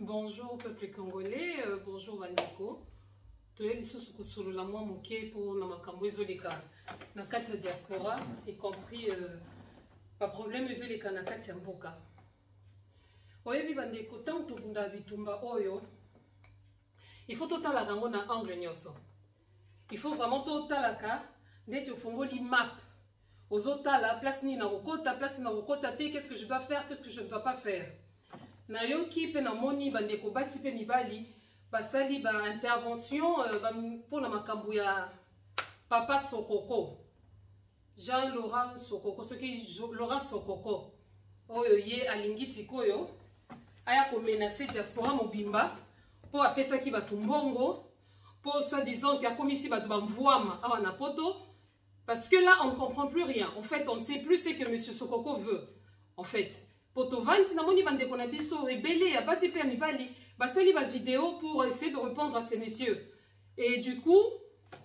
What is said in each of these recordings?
Bonjour peuple congolais, bonjour Bandeko. Toyeli susu solo la moi moké pour na makambo ezoleka na kati ya diaspora, y compris pas problème ezoleka na kati ya mboka. Oyebi Bandeko tant tobunda bitumba oyo, il faut totala kango na angle nyonso. Il faut vraiment totalaka ndeti ofungoli map. Ozotala place ni na kokota, place na kokota te, qu'est-ce que je dois faire, qu'est-ce que je ne dois pas faire. Na yoki pe na moni Bandeko basi pe mibali basali ba intervention pour na makambo ya papa Sokoko Jean-Laurent Sokoko, ce qui Laurent Sokoko oyo ye alingi sikoyo aya ko menacer diaspora mobimba po apesa ki batu mbongo po soi-disant ki akomisi batu bamvuama awa na poto, parce que là on ne comprend plus rien. En fait on ne sait plus ce que monsieur Sokoko veut. En fait Potovanti na moni Bandeko na biso rebelle ya basi pe mibali basali ba vidéo pour essayer de répondre à ces messieurs. Et du coup,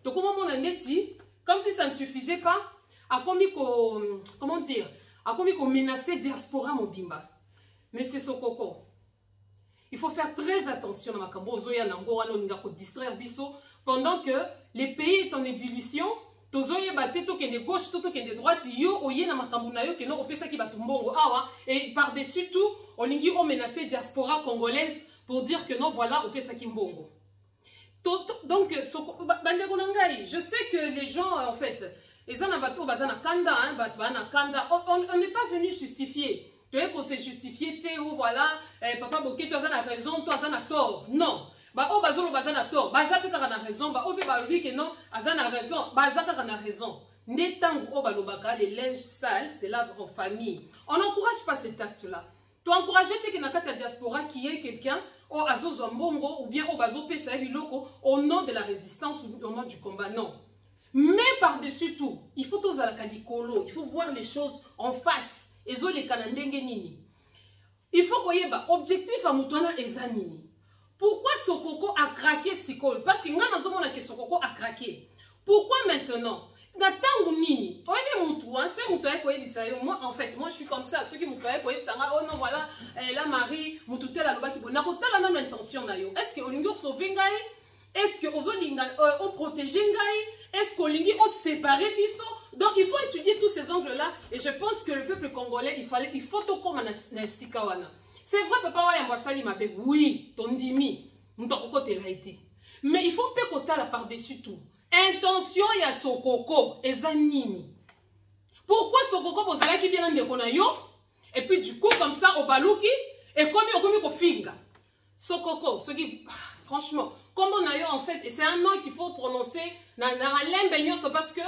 to comment mon neti comme si ça ne suffisait pas, a commis ko comment dire, a commis ko menacer diaspora mobimba. Monsieur Sokoko, il faut faire très attention na makambo zoya na ngo wana ninga ko distraire biso pendant que les pays est en ébullition. Tozoye bate to kende gauche to kende droite yo oye na makambu na yo ke no opesa ki batumbongo awa, et par dessus tout olingi o menacer diaspora congolaise pour dire que non voilà opesa ki mbongo. Donc Bandeko nangai, je sais que les gens en fait ezana bato bazana kanda hein bana kanda, on n'est pas venu justifier. Tu es pour se justifier te ou voilà papa Boké tu as raison, toi as tort. Non. Ba o bazolo bazana tort, baza pe kaka na raison, ba o pe ba lui que non, azana raison, baza kaka na raison. Netangu o balobaka les linges sales, c'est lave en famille. On n'encourage pas cet acte-là. Tu encourages te que na kati ya diaspora qui est quelqu'un o azozo mbongo ou bien o bazo pesa biloko au nom de la résistance ou au nom du combat, non. Mais par-dessus tout, il faut tozalaka likolo, il faut voir les choses en face. Ezo le kanandenge nini. Il faut koyeba objectif a mutwana ezanini. Pourquoi Sokoko a craqué Sikol? Parce que que Sokoko a craqué. Pourquoi maintenant? Moi en fait, moi je suis comme ça. Ceux qui me disent, oh non voilà, la Marie, la loba qui n'a pas la même intention. Est-ce que Olingo sauver Ngai? Est-ce que on protéger Ngai? Est-ce qu'Olingi on séparer Bisso? Donc il faut étudier tous ces angles-là. Et je pense que le peuple congolais, il faut tout comme un Sikawana. C'est vrai, papa, oui, ton dimi, mais il faut pécoter la par-dessus tout. Intention ya Sokoko, ezanini. Pourquoi Sokoko bozala qui vient de konayo? Et puis du coup, comme ça, au balouki, et comme au finga. Sokoko, ce qui, franchement, comme on a eu en fait, et c'est un nom qu'il faut prononcer, parce que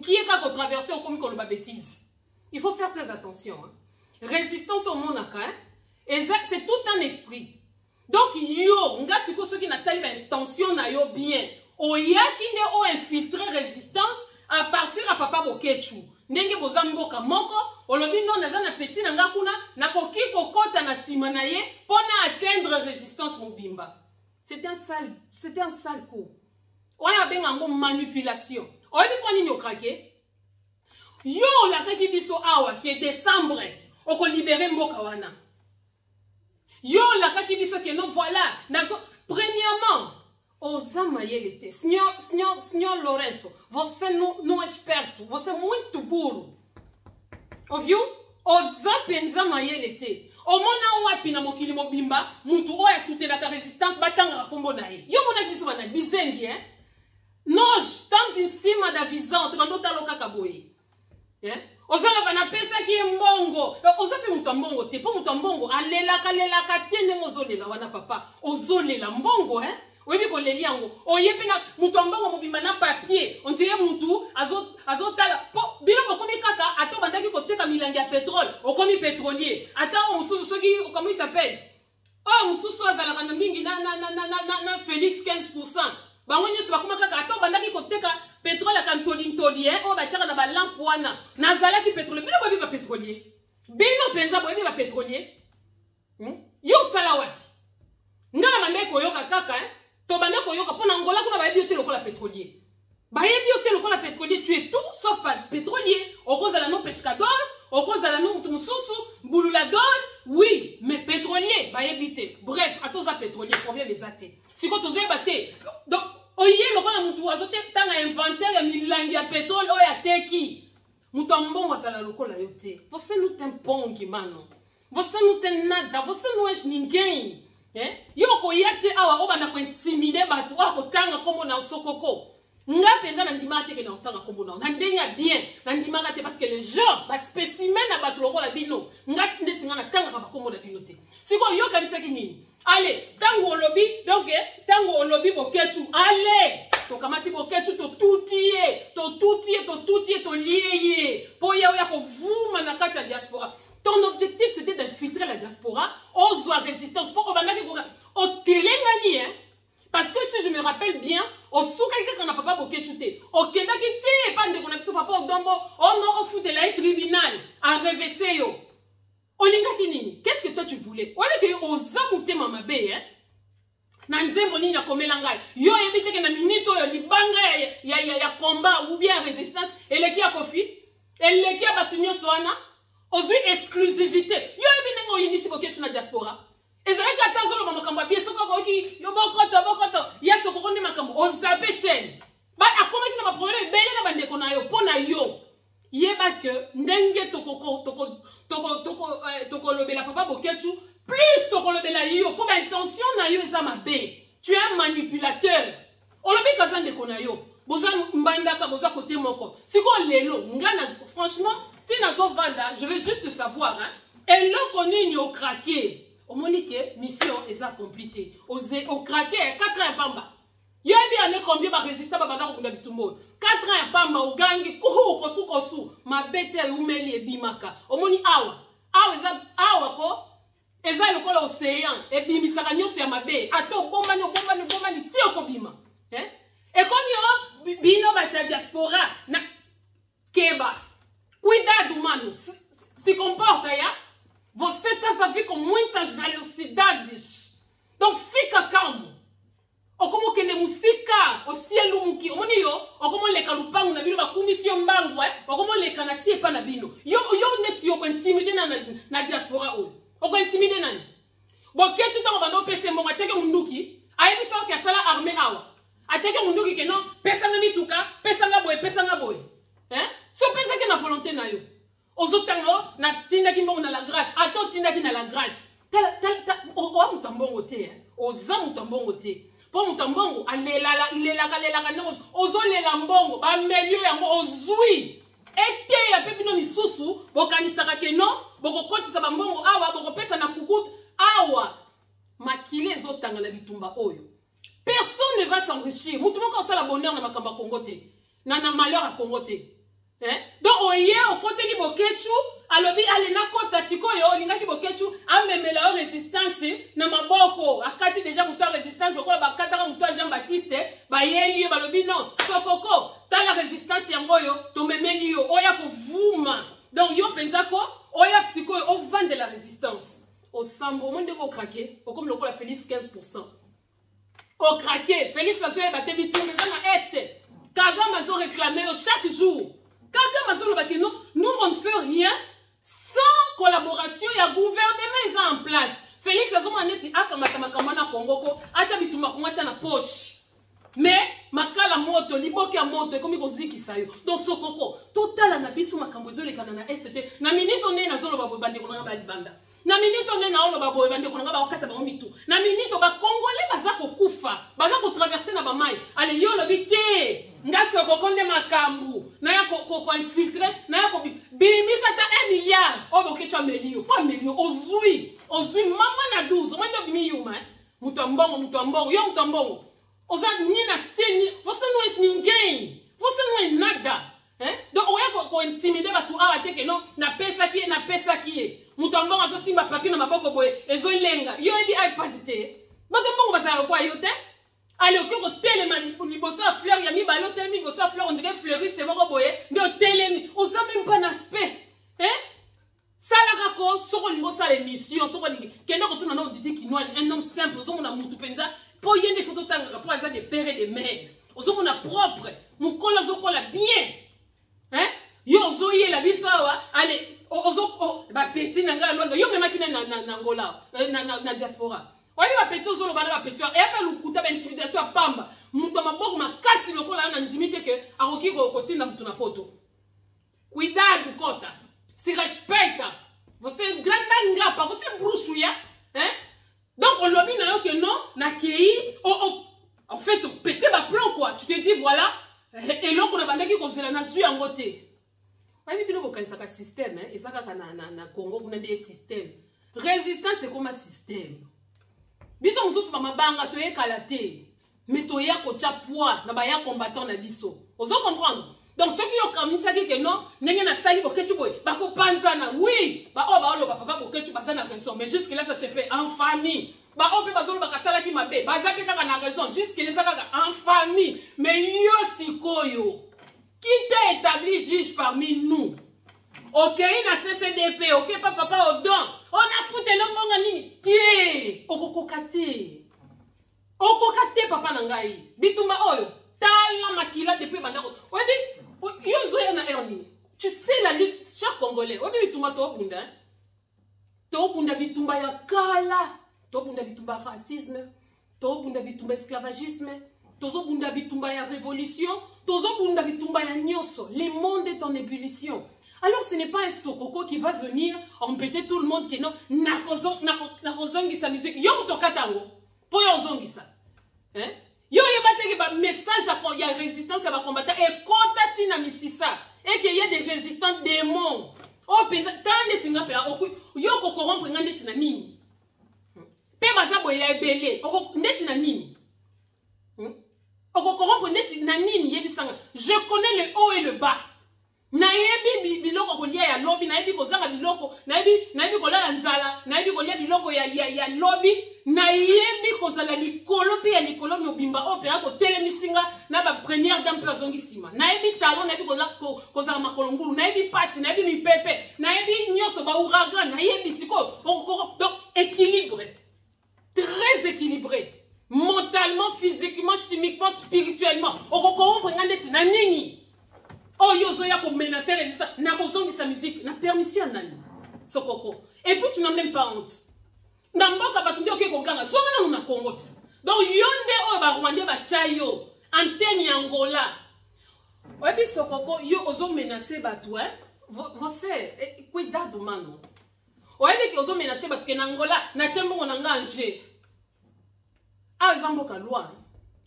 qui est qu'à traverser au comme la bêtise. Il faut faire très attention. Hein. Résistance au monde, hein. C'est tout un esprit. Donc, yo, nga siko ceux qui n'a pas l'extension na yo bien. Oya qui ne o infiltré résistance à partir à papa Bokechu. Ndenge bozamboka moko, olobi non nazana petit na ngakuna, na koki kokota na simanaye, pona atteindre résistance mobimba. C'était un sale coup. On a bien un manipulation. Oya bi ni yo krake. Yo la kaki biso awa qui est décembre, on ko libérer mboka wana. Yo la kaki biso que non voilà premièrement osama yelete senhor Lourenço, você não é esperto, você é muito burro, ouviu? Osa penza mayelete omona wapi na mokili mobimba mutu oya soutenir la résistance batanga kombo na ye yo mona biso bana bizengi hein. Nós estamos em cima da visão tu mandou taloka kaboyi hein. Ozala bana pesa ki mbongo. Ozape mutu mbongo te po mutu mbongo alelaka tene ozolela wana papa. Ozolela mbongo hein. Webi ko leli yango. Oyepe na mutu mbongo mobimba na papier. On dirait mutu azotala po bilo bokomi kaka ato bandaki ko teka milangi ya pétrole. Okomi pétrolier. Ata on soki comment il s'appelle? Oh mususu azala kana mingi na Félix 15%. Bango nyoso bakoma kaka ato bandaki ko teka pétrole à Cantolintoli, on va tirer dans la lampe wana. Nazala qui pétrolier, bino babi ba pétrolier. Bino penza babi ba pétrolier. Yo sala wapi. Ngala mande ko yoka kaka to bande ko yoka pona ngola kuna babi yote lokola pétrolier. Babi yote lokola pétrolier, tu es tout sauf pétrolier. Au cause de la non pescador, au cause de la non mususu, bulula dol, oui, mais pétrolier, bah éviter. Bref, à tous les pétroliers, problème les athées. Si quand vous avez donc, oye, le quand on a inventaire, il y a un pétrole, il y a teki. Nous avons mazala lokola yote. Você não tem pongue, mano. Você não tem nada. Você não é ninguém. Yoko yate awa oba na kuintimide batu wako tanga como na sokoko. Nga penza na ndima te ke na tanga como na. Ndenya bien. Na ndima te parce que les gens ba spécimen na batu lokola bino. Nga ndeti nga na tanga ba como na bino te. Siko yo kanisa kinini. Allez, tango olobi donc tango olobi bokechu. Allez. To kamati bokechu to tutie to lié. Po ya ko vuma na kati ya diaspora. Ton objectif c'était d'infiltrer la diaspora aux résistance pour au télégani hein parce que si je me rappelle bien au soukaka kana papa bokechu au kenda ki tie pas de connexion papa au dombo on non au fout de la tribunal en revêser yo olinga kinini qu'est-ce que toi tu voulais on est que ozamuté mama be hein na nzembo nini ya komela ngai yo yebite ke na minito yo libanga ya combat ou bien résistance eleki ya kofi eleki ya batunyo soana ozui exclusivité yo ebinengo yinisi boketu na diaspora ezalaki ata ozoloba makambo ya bien soki okoki yo bokoto ya sokoko nde makambo ozape chaîne akomaki na baproblème ebele na bandeko na yo mpo na yo yeba ke ndenge tokolobela papa boketu plus tokolobela yo mpo baintention na yo eza mabe tu es un manipulateur olobi kaza ndeko na yo boza mbandaka boza kote moko sikoyo lelo nga franchement je veux juste savoir, hein. Et là qu'on est au craqué, au monique, mission est accomplie. Au craqué, 4 ans pamba. Il y a bien combien de résistants à Badar ou Nabitumbo. 4 ans pamba, au gang, kosu, ma bête ou meli et bimaka. Au moni awa. Awa ko. Eza le kola océan. Et bimisaranyo sur ma baie. Ato bombani, tio ko bima. Et quand il y a bino bata diaspora, na keba. Cuidado, mano. Se comporta, ya? Você está a vir com muitas velocidades. Donc, fica calmo. Ou como que ne música, o cielo muki, o monio, ou como le kalupangu na bino, ba commission bangu, ou como le kanati pa na bino. Yo neti yo ko intimide na diaspora o. O ko intimide nani? Bo ketu tango bando pese mo cheke munduki, ayebi sa ke sala armée awa. A cheke munduki ke non, pesa na mituka, pesa nga boy. Hein? Si on pense que na volonté na yo. Ozotango na tinda ki mbongo na la grâce. Ato tinda ki na la grâce. O mutambongo te. Oza mutambongo te. Po mutambongo alela nango. Ozo lela mbongo ba melio yango ozui. Ete ya pepi no misusu bokanisaka ke no boko kotisa ba mbongo awa boko pesa na kukutu awa. Makile ezotanga na bitumba oyo. Personne ne va s'enrichir. Mutu moko osala bonheur na makamba Congo te. Na malheur à Congo te. Donc oye au côté ni bokechu alobi alena kota sikoyo lingaki bokechu amemela o résistance na maboko akati déjà muto résistance lokola bakataka muto Jean Baptiste ba yeli balobi non sokoko ta la résistance yangoyo to memeli yo oya ko vuma donc yo penzako oya sikoyo o vendre la résistance au sambo monde ko craquer comme lokola Félix 15% au craquer Félix aso ba te bitumbe na est Kagame a réclamé chaque jour. Kagame a dit nous on ne fait rien sans collaboration et un gouvernement en place. Félix a dit na Congo acha bituma Congo acha na poche. Mais makala moto liboki ya moto comme koziki sayo. Donc sokoko total na biso makambo zo lekana na ST. Na minito ne na zolo babo bande ko na ba libanda. Na minito ne na olo babo bande ko na ba okata ba mitu. Na minito ba congolais baza ko kufa, baza ko traverser na ba mai. Ale yo lobité. Ngasi kokonde makambu na ya ko infiltrer na ya ko bimisa ta 1 milliard o bokecho melio po melio ozui mama na 12 mwendo bimiyuma mutambongo yo mutambongo oza nina steni você não é ninguém você não é nada donc oya ko intimider batu awa te que non na pesa ki mutambongo azo simba papier na maboko boye ezo lenga yo ebi iPad te batambongo bazalo kwa yo te. Allez, ok, au télé, il bosse à fleur, il y a mis ballon, il bosse à fleur, on dirait fleuriste, c'est bon, mais au télé, on sait même pas d'aspect. Hein? Ça, la raconte, sur le niveau, ça, l'émission, sur le niveau, quelqu'un retourne dans notre dit qui noie, un homme simple, on a moutou penza, pour y des photos, pour avoir des pères et des mères, on a propre, mon cola, bien. Hein? Yo, zoye, la biso, allez, ba petit nanga londo yo mema kina na Angola na diaspora. Oyi ba petit ozolo bana ba petit et pa lukuta ba intimidation pamba. Muto maboko makasi lokola na ndimite ke akoki ko kotinda mutu na poto. Cuidado kota. Se respeita. Você é grande ngapa, você é bruxo ya, hein? Donc on lobby na yo que non, na kei en fait péter ba plan quoi. Tu te dis voilà et l'autre on a bandaki ko zela na zui angote. Ayi bino ko kanisa ka système hein, ezaka na Congo kuna des système. Résistance c'est comme un système. Biso mususu ba mabanga to ekalate. Mais to ya ko tia poids na ba ya combattant na biso. Ozo comprendre? Donc ceux qui ont comme ça dit que non, n'est-ce pas sali pour que tu bois, bah qu'on panzana, oui, bah oh bah oh papa pour que tu passes na raison, mais jusque là ça se fait en famille. Bah on peut pas zolo bah kasala qui m'a bé, bah ça peut kaka na raison, jusque là ça en famille. Mais yo sikoyo, qui t'a établi juge parmi nous? Ok, na CCDP, ok papa au don, on a foutu l'homme nini, tiens, okokokate papa nangai, bituma oyo. Tala makila depuis bandako. Webi, yo zoya na erni. Tu sais la lutte chaque Congolais. Webi bitumba to bunda. To bunda bitumba ya kala. To bunda bitumba racisme. To bunda bitumba esclavagisme. To bunda bitumba ya révolution. To bunda bitumba ya nyoso. Le monde est en ébullition. Alors ce n'est pas un sokoko qui va venir embêter tout le monde qui non nakozongi sa musique. Yo mutokatango. Po yo zongi sa. Hein? Yo yebate ba message à y a résistance à ba combattant et kontati na misisa et qu'il y a des résistants démons. Oh penza tande tinga pe yo ko corrompre ngandeti na nini. Pe baza boya ebele, oko ndeti na nini. Oko corrompre ndeti na nini yebisanga. Je connais le haut et le bas. Na yebi biloko ko lia ya lobby, na yebi ko zanga biloko, na yebi ko la nzala, na yebi ko lia biloko ya lobby. Na yebi kozala likolo pe ya likolo mobimba opera ko telemisinga na ba première dame pe zongisima na yebi talon na yebi kozala makolongulu na yebi pati na yebi mipepe na yebi nyoso ba ouragan na yebi siko donc équilibré, très équilibré mentalement, physiquement, chimiquement, spirituellement okoko ngandeti na nini oh yozo ya ko menacer résistance na kozongisa musique na permission nani sokoko et puis tu n'as même pas honte. Namboka batunde oke kokanga zomana na Congo. Donc yonde o ba Rwanda ba chayo antenne Angola. Obi sokoko yo ozo menacer batu hein. Você cuidado mano. Obi ke ozo menacer batu ke na Angola na chembo na nganje. A zamboka loi.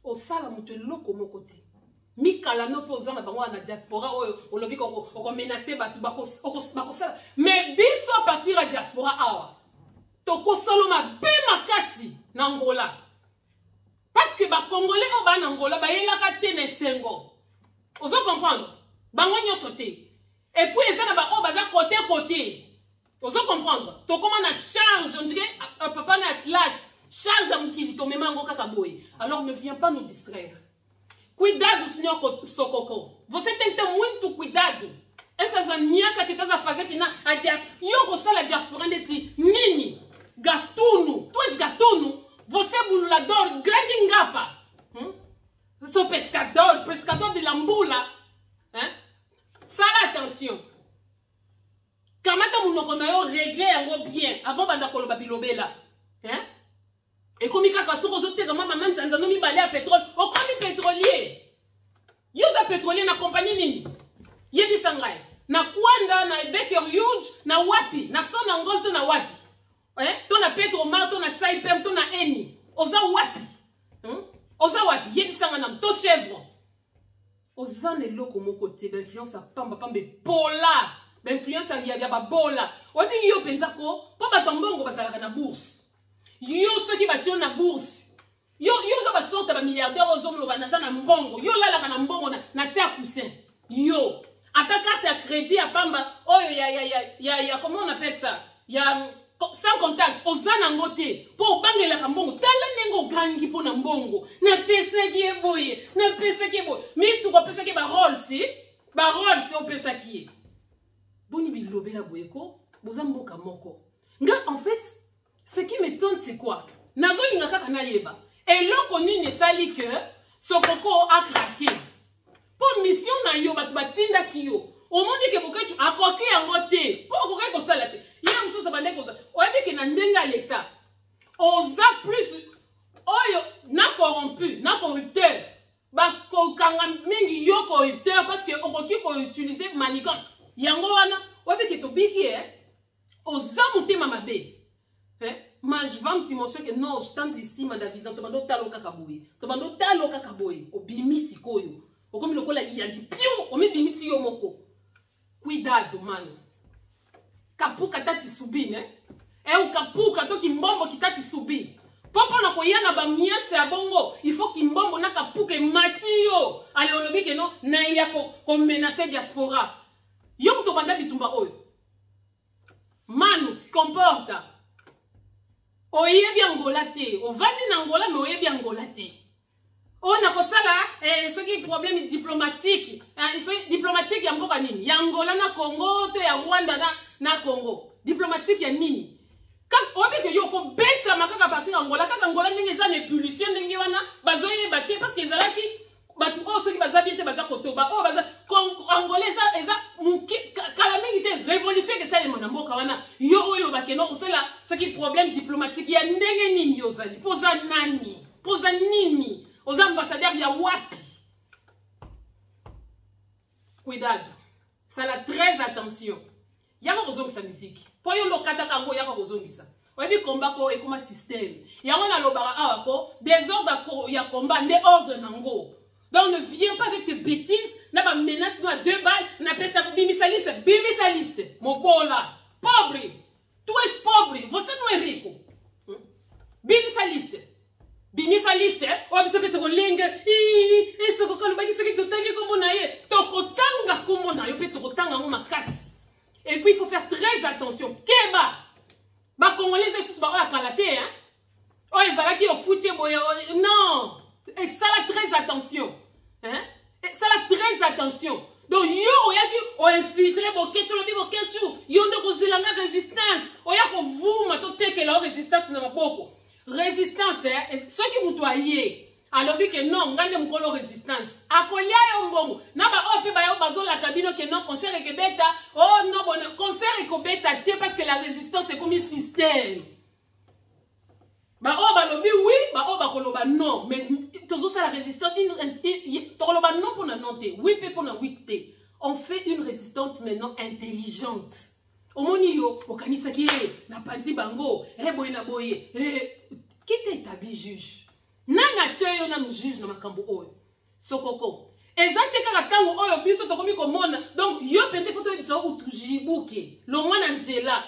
O sala mutu loko mokote. Mikala no poza na bango na diaspora o lobi ko menacer batu bako sala. Mais biso à partir de diaspora awa. Toko saloma be makasi na Angola. Parce que ba Congolais o ba na Angola ba yelaka te na sengo. Ozo comprendre? Bango nyoso te. Et puis eza na ba o baza côté. Ozo comprendre? To comment na charge, on dirait papa na classe, charge à mukili to mema ngo kaka boy. Alors ne viens pas nous distraire. Cuidado senhor sokoko. Você tem que ter muito cuidado. Essas ameaças que estás a fazer aqui na yo ko sala diaspora ndeti nini? Gatuno, tu és gatuno, você é bululador, grande ngapa. Sou pescador de lambula. Hein? Sala attention. Kamata munoko na yo régler yango bien avant banda koloba bilobela. Hein? Et comme kaka soko zote kama maman nzanzano mi balé à pétrole, o komi pétrolier. Yo za pétrolier na compagnie nini? Yebi sangai. Na Kwanda, na Baker Hughes, na wapi, na Sonangol to na wapi. To na Petro Mar, to na Saipem, to na Eni. Oza wapi. Oza wapi. Yebisanga nam, to chèvre. Oza ne loko moko te, l'influence a pamba pola. L'influence a yaba bola. Wabi yo penzako, po batambongo basalaka na bourse. Yo ceux qui battent na bourse. Yo za ba sorte ba milliardaire ozomlo ba naza na mbongo. Yo lalaka na mbongo na se a coussin. Yo. À ta carte à crédit à Pamba, oh comment on appelle ça? Il y a sans contact, aux anangote, pour banger la mbongo, tala nengo gangi pour na mbongo, na pesa qui est boye, na pesa qui est boye, mais tout va pesa qui est barol si on pesa qui est. Boni bilobe la boyeko, bozamboka moko. Nga en fait, ce qui m'étonne c'est quoi? Nazo lingaka kana yeba. Et l'on ne sali que ce coco a craqué. Pour mission na yo batinda kiyo au monde que boka tu akoki yango te po okoki kosala te ya mususu bande koza oyebi ke na ndenge ya l'état oza plus oyo na corrompu na corrupteur bakokanga mingi yo corrupteur parce que okoki koutiliser manigance yango wana oyebi ke tobiki oza motema mabe ma je vais me dire que non je tente ici madavisant tobando talo kaka boye obimisi koyo okomi lokola yandi piu omibimisi yo moko cuidado mano kapuka tati subine ukapuka to kimbombo kitati subi popo na koyana ba miase ya bongo il faut kimbombo na kapuka mati yo ale olobi ke no na ya ko menacer diaspora yo mto banda bitumba oyo manu se comporta oyebi Angola te ovandi na Angola mais oyebi Angola te on a kosala soki problème diplomatique diplomatique ya mboka nini ya Angola na Congo to ya Rwanda na Congo diplomatique ya nini kaka oyebi ke yo ko beta makaka partir Angola kaka Angola ndenge za ébullition ndenge wana bazoye baté parce que ezalaki batu soki bazabi te baza kotoba baza Angola eza kala mingi te révolution ke sale mona mboka wana yo oyo bakeno kosala soki problème diplomatique ya ndenge nini yozali poza nini aux ambassadeurs ya wapi cuidado sala très attention yako kozongisa musique po yo lokata kango yako kozongisa oyebi combat ko ekoma système yango na lobaka awa ko désordre ya combat nde ordre nango donc ne viens pas avec tes bêtises na ba menace no à 2 balles na pesa bimisa liste mobola pobre tu es pobre você não é rico bimisa liste obiso pe tokolenga sokokalo baki soki totangi kombo na ye tokotanga kombo na yo pe tokotanga ngo makasi et puis il faut faire très attention keba ba congolais esusu ba oya kala te oyo ezalaki ofuti boye non sala très attention sala très attention donc yo oyaki oinfiltre bokechu lobi bokechu yo nde kozilanga résistance oya kovuma totekela résistance na maboko résistance ce qui mutoye alobi ke non ngande mukolo résistance akolia yo mbongo na ba ope ba yo bazola kabino ke non concert ekebeta non bon concert ekobeta te parce que la résistance est comme un système ba o balobi oui ba o bakoloba non mais tozo ça la résistance tokoloba non pour na non te oui pe pour na oui te on fait une résistance maintenant intelligente omoni yo okanisa ki na pandi bango boye na boye qui t'établit juge nana tieyo na nous juge na makambo oyo sokoko ezate kaka tango oyo biso tokomi komona donc yo pente foto biso utujibuke lo mwana nzela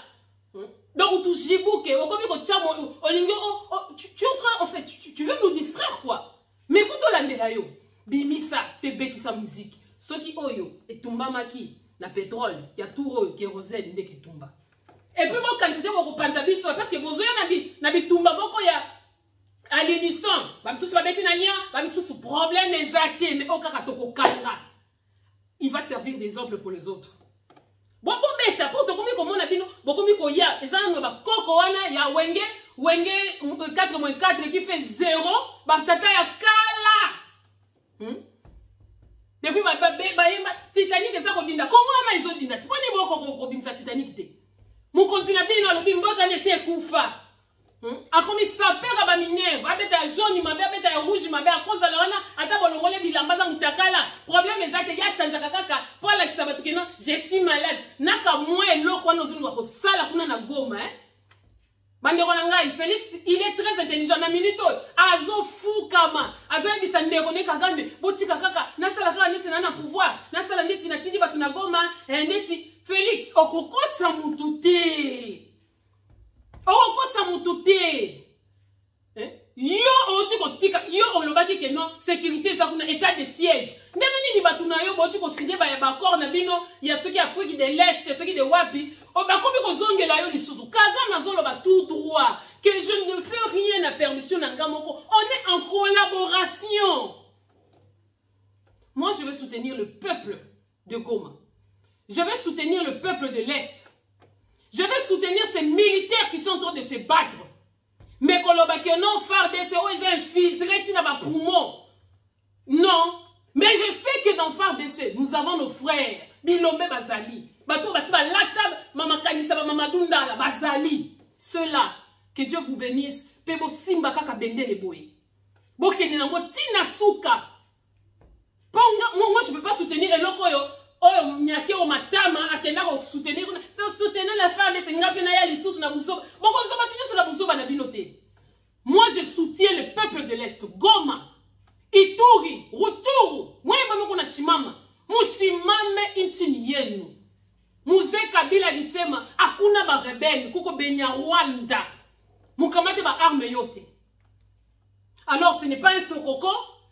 donc utujibuke okomi ko chamo olingo tu es en train en fait tu veux nous distraire quoi mais foto landela yo bimisa pe betisa musique soki oyo etumba maki na pétrole ya touro kérosène ndeke tumba et puis bon quantité ko panza biso parce que bozo na bitumba boko ya alunison ba misusu ba beti na nya ba misusu problème exacté mais okaka toko kanga il va servir d'exemple pour les autres bon beta pour to komi komona bino bokomi ko ya ezana ba koko wana ya wenge 4-4 qui fait 0 ba tata ya kala depuis ba Titanic eza kobinda komona izo dinda tiponi boko ko bimsa Titanic te mon continent bino lo bimboka ne se kufa akomi sapera ba Minerve abeta jaune mabe abeta rouge mabe a cause la wana ata bolongole bilamba za mutakala problème exact ya changer kaka pour la kisaba tukeno je suis malade naka moi eloko wana ozunga ko sala kuna na Goma bandeko na ngai Félix il est très intelligent na minute azo fukama azo bisa ndeko ne kagambe botika kaka na sala kaka neti na pouvoir na sala neti na tindi batu na Goma neti Félix okokosa mutu te yo oti kotika yo olobaki ke non sécurité za kuna état de siège ndenge nini batu na yo boti ko signer ba accord na bino ya soki Afrique de l'Est soki de wapi bakomi ko zongela yo lisusu kaga na zolo ba tout droit que je ne fais rien à permission na ngamoko on est en collaboration. Moi je vais soutenir le peuple de Goma, je vais soutenir le peuple de l'Est, je vais soutenir ces militaires qui sont en train de se battre. Mais que non, FARDC, ils ont infiltré dans ma poumon. Non. Mais je sais que dans FARDC, nous avons nos frères, bilombe bazali. Bato basi balata mama kanisa ba mama dundala bazali. Ceux-là, que Dieu vous bénisse. Pebo simba kaka bende le boye. Bokeni nango tina suka. Moi je peux pas soutenir eloko yo. Oyo nyake o matama akenda ko soutenir la femme de senga pena ya lisusu na buzo. Boko zo batinyo sur la buzo ba na binote. Moi je soutiens le peuple de l'Est. Goma, Ituri, Rutshuru. Moi ba mko na shimama. Mushimame inchini yenu. Muze Kabila lisema hakuna ba rebelle kuko benya Rwanda. Mukamate ba arme yote. Alors ce n'est pas un sokoko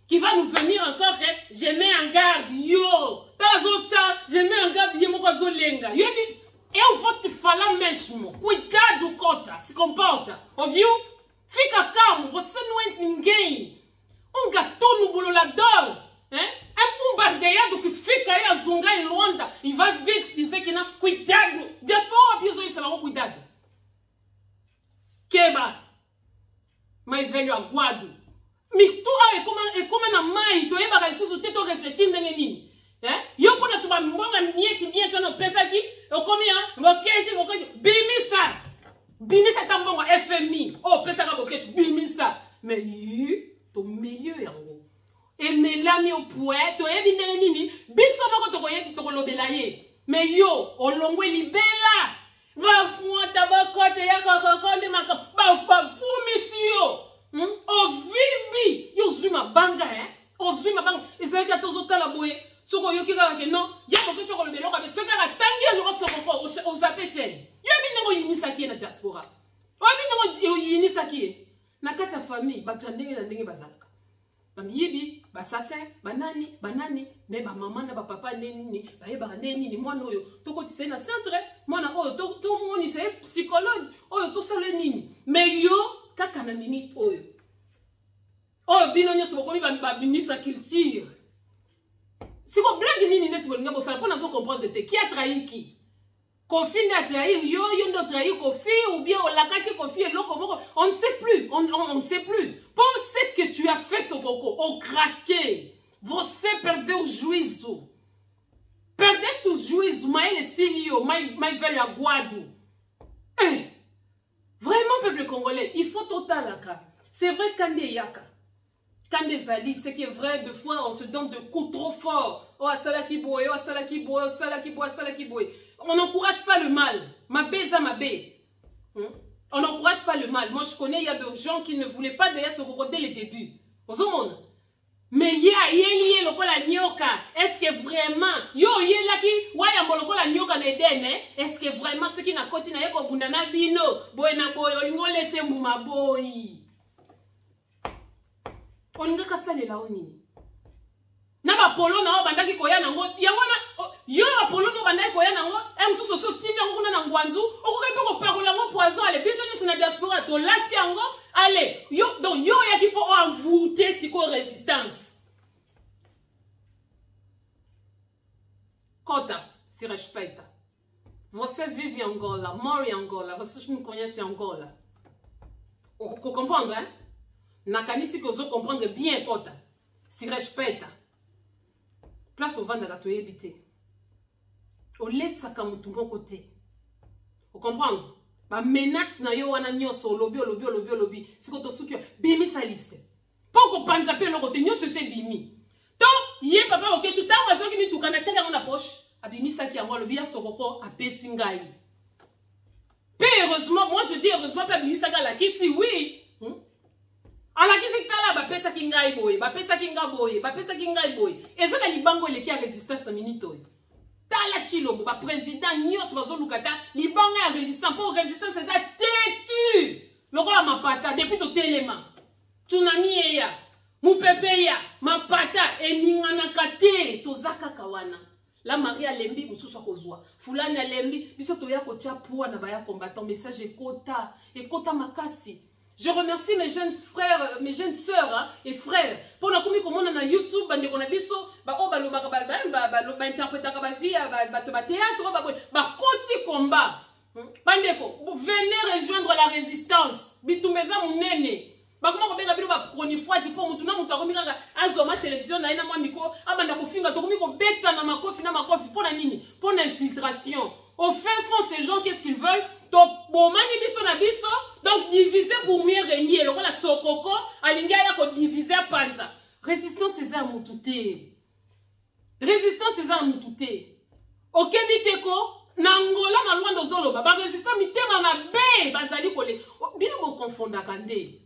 qui va nous venir encore que je mets en garde yo. Tazocha, je mets en garde yo moko zolenga. Yo dit et on va te fala mesmo. Cuidado kota, se comporta. Ouviu? Fica calmo, você não é ninguém. Gato no bolo lá dor. Um bombardeado que fica aí a zungar em Luanda e vai vir te dizer que não, cuidado. Diaspora avisou isso, não, cuidado. Queba. Mas velho aguado. Mitura é como na mãe, tu é para isso, tu tô refletindo nele. Eu quando tu vai mbonga mieti tu não pensa aqui, eu comia, boquete, bimisa. Bimisa tá mbonga FMI. Oh, pensa que boquete, bimisa. Mais to milieu yango. Et melami au poète, to ebi nini, biso moko to koyebi to kolobela ye. Mais yo, olongwe libela. Va fuata ba kote ya kokonde maka. Ba fumisio. O vimbi, yo zuma banga O zuma banga. Ezali ka tozo tala boye. Soko yo kika ke non, ya boke to kolobela ka be soka ka tangi yo soko o zape chaîne. Yo bi nango yinisa ki na diaspora. O bi nango yinisa ki. Na kata famille, ba tandenge na ndenge bazalaka. Bamiyibi, basase, banani, mais ba maman na ba papa neni, ba yeba neni, mwana oyo, toko tise na centre, mwana oyo, to moni se psychologue, oyo to sale nini. Mais yo, kaka na minute oyo. Oyo bino nyoso bokomi ba binisa culture. Si ko blague nini neti bolinga bo sala pona zo comprendre te qui a trahi qui. Kofi n'a trahi yo ndo trahi Kofi ou bien olakaki Kofi et loko moko, on ne sait plus, on ne sait plus. Pour ce que tu as fait ce coco, au craqué, você perdeu o juízo. Perdeste o juízo, maïle silio, maï velho aguado. Vraiment, peuple congolais, il faut total là. C'est vrai quand des yaka, quand des alliés, c'est qui est vrai, de fois on se donne de coups trop forts. Oh, salaki boy, oh, salaki boy, oh, salaki boy, salaki boy. On n'encourage pas le mal. Ma beza, ma bé. On n'encourage pas le mal. Moi, je connais, il y a des gens qui ne voulaient pas de Yassokoko dès le début. Au monde. Mais il y a la nyoka. Est-ce que vraiment, yo yé là qui, ouais, y'a la nyoka n'eden, est-ce que vraiment ceux qui n'a continué à y'a bundana bino, boy na boy, on laisse mouma boy. On n'a qu'à ça les là, on y. Na ba polo na bandaki koya nango yango na yo ba polo no bandaki koya nango emsuso so tinda ngona na ngwanzu okokepe ko parola ngo poison ale biso ni na diaspora to lati yango ale yo donc yo ya ki po envoûter siko résistance kota si respecta você vive em Angola mora em Angola vocês me conhecem Angola o comprendre hein na kanisi que vous comprendre bien kota si respecta. Place au vent de éviter. On laisse ça comme tout bon côté. Vous comprenez? Ma menace na yo wana nyoso lobby. Si ko to suki bimi sa liste. Pas ko panza pe le côté nyoso c'est bimi. To yé papa OK tu t'as raison qui ni tukana tchaka dans la poche. Abimi sa ki yango lobby ya sokoko a pesingai. Pe heureusement moi je dis heureusement pas bimi sa la ki si oui. ala kisi kala ba pesa kingai boy ba pesa kinga boy ba pesa kingai boy ezaka libango eleki ya résistance na minute oyo tala chilombo ba président nyos bazo lukata libango ya résistance pour résistance eza têtu lokola mapata depuis to telema tsunami eya mupepe ya mapata eningana kate tozaka kawana la Maria lembi mususu akozwa fulani alembi biso to ya kotia pour na ba ya combattant message ekota makasi. Je remercie mes jeunes frères, mes jeunes sœurs hein, et frères. Pour nous comme on a YouTube, bande qu'on a biso, ba oh ba lo ba interpréter ba vie, ba théâtre, ba koti combat. Bande ko, venez rejoindre la résistance. Bitumeza munene. bakoma kobenga bino ba chronifoie tipo mutu na mutu akomika azoma télévision na ina mwa miko abanda kofinga tokomi ko beta na makofi pona nini pona infiltration. Au fin fond ces gens qu'est-ce qu'ils veulent? To bomani biso na biso donc diviser pour mieux régner. Lokola sokoko alinga ya ko diviser panza. Résistance c'est ça mututé. Résistance c'est ça mututé. Okebi teko na Angola na Luanda zoloba ba résistant mitema mabe bazali kole bino bo confondaka nde.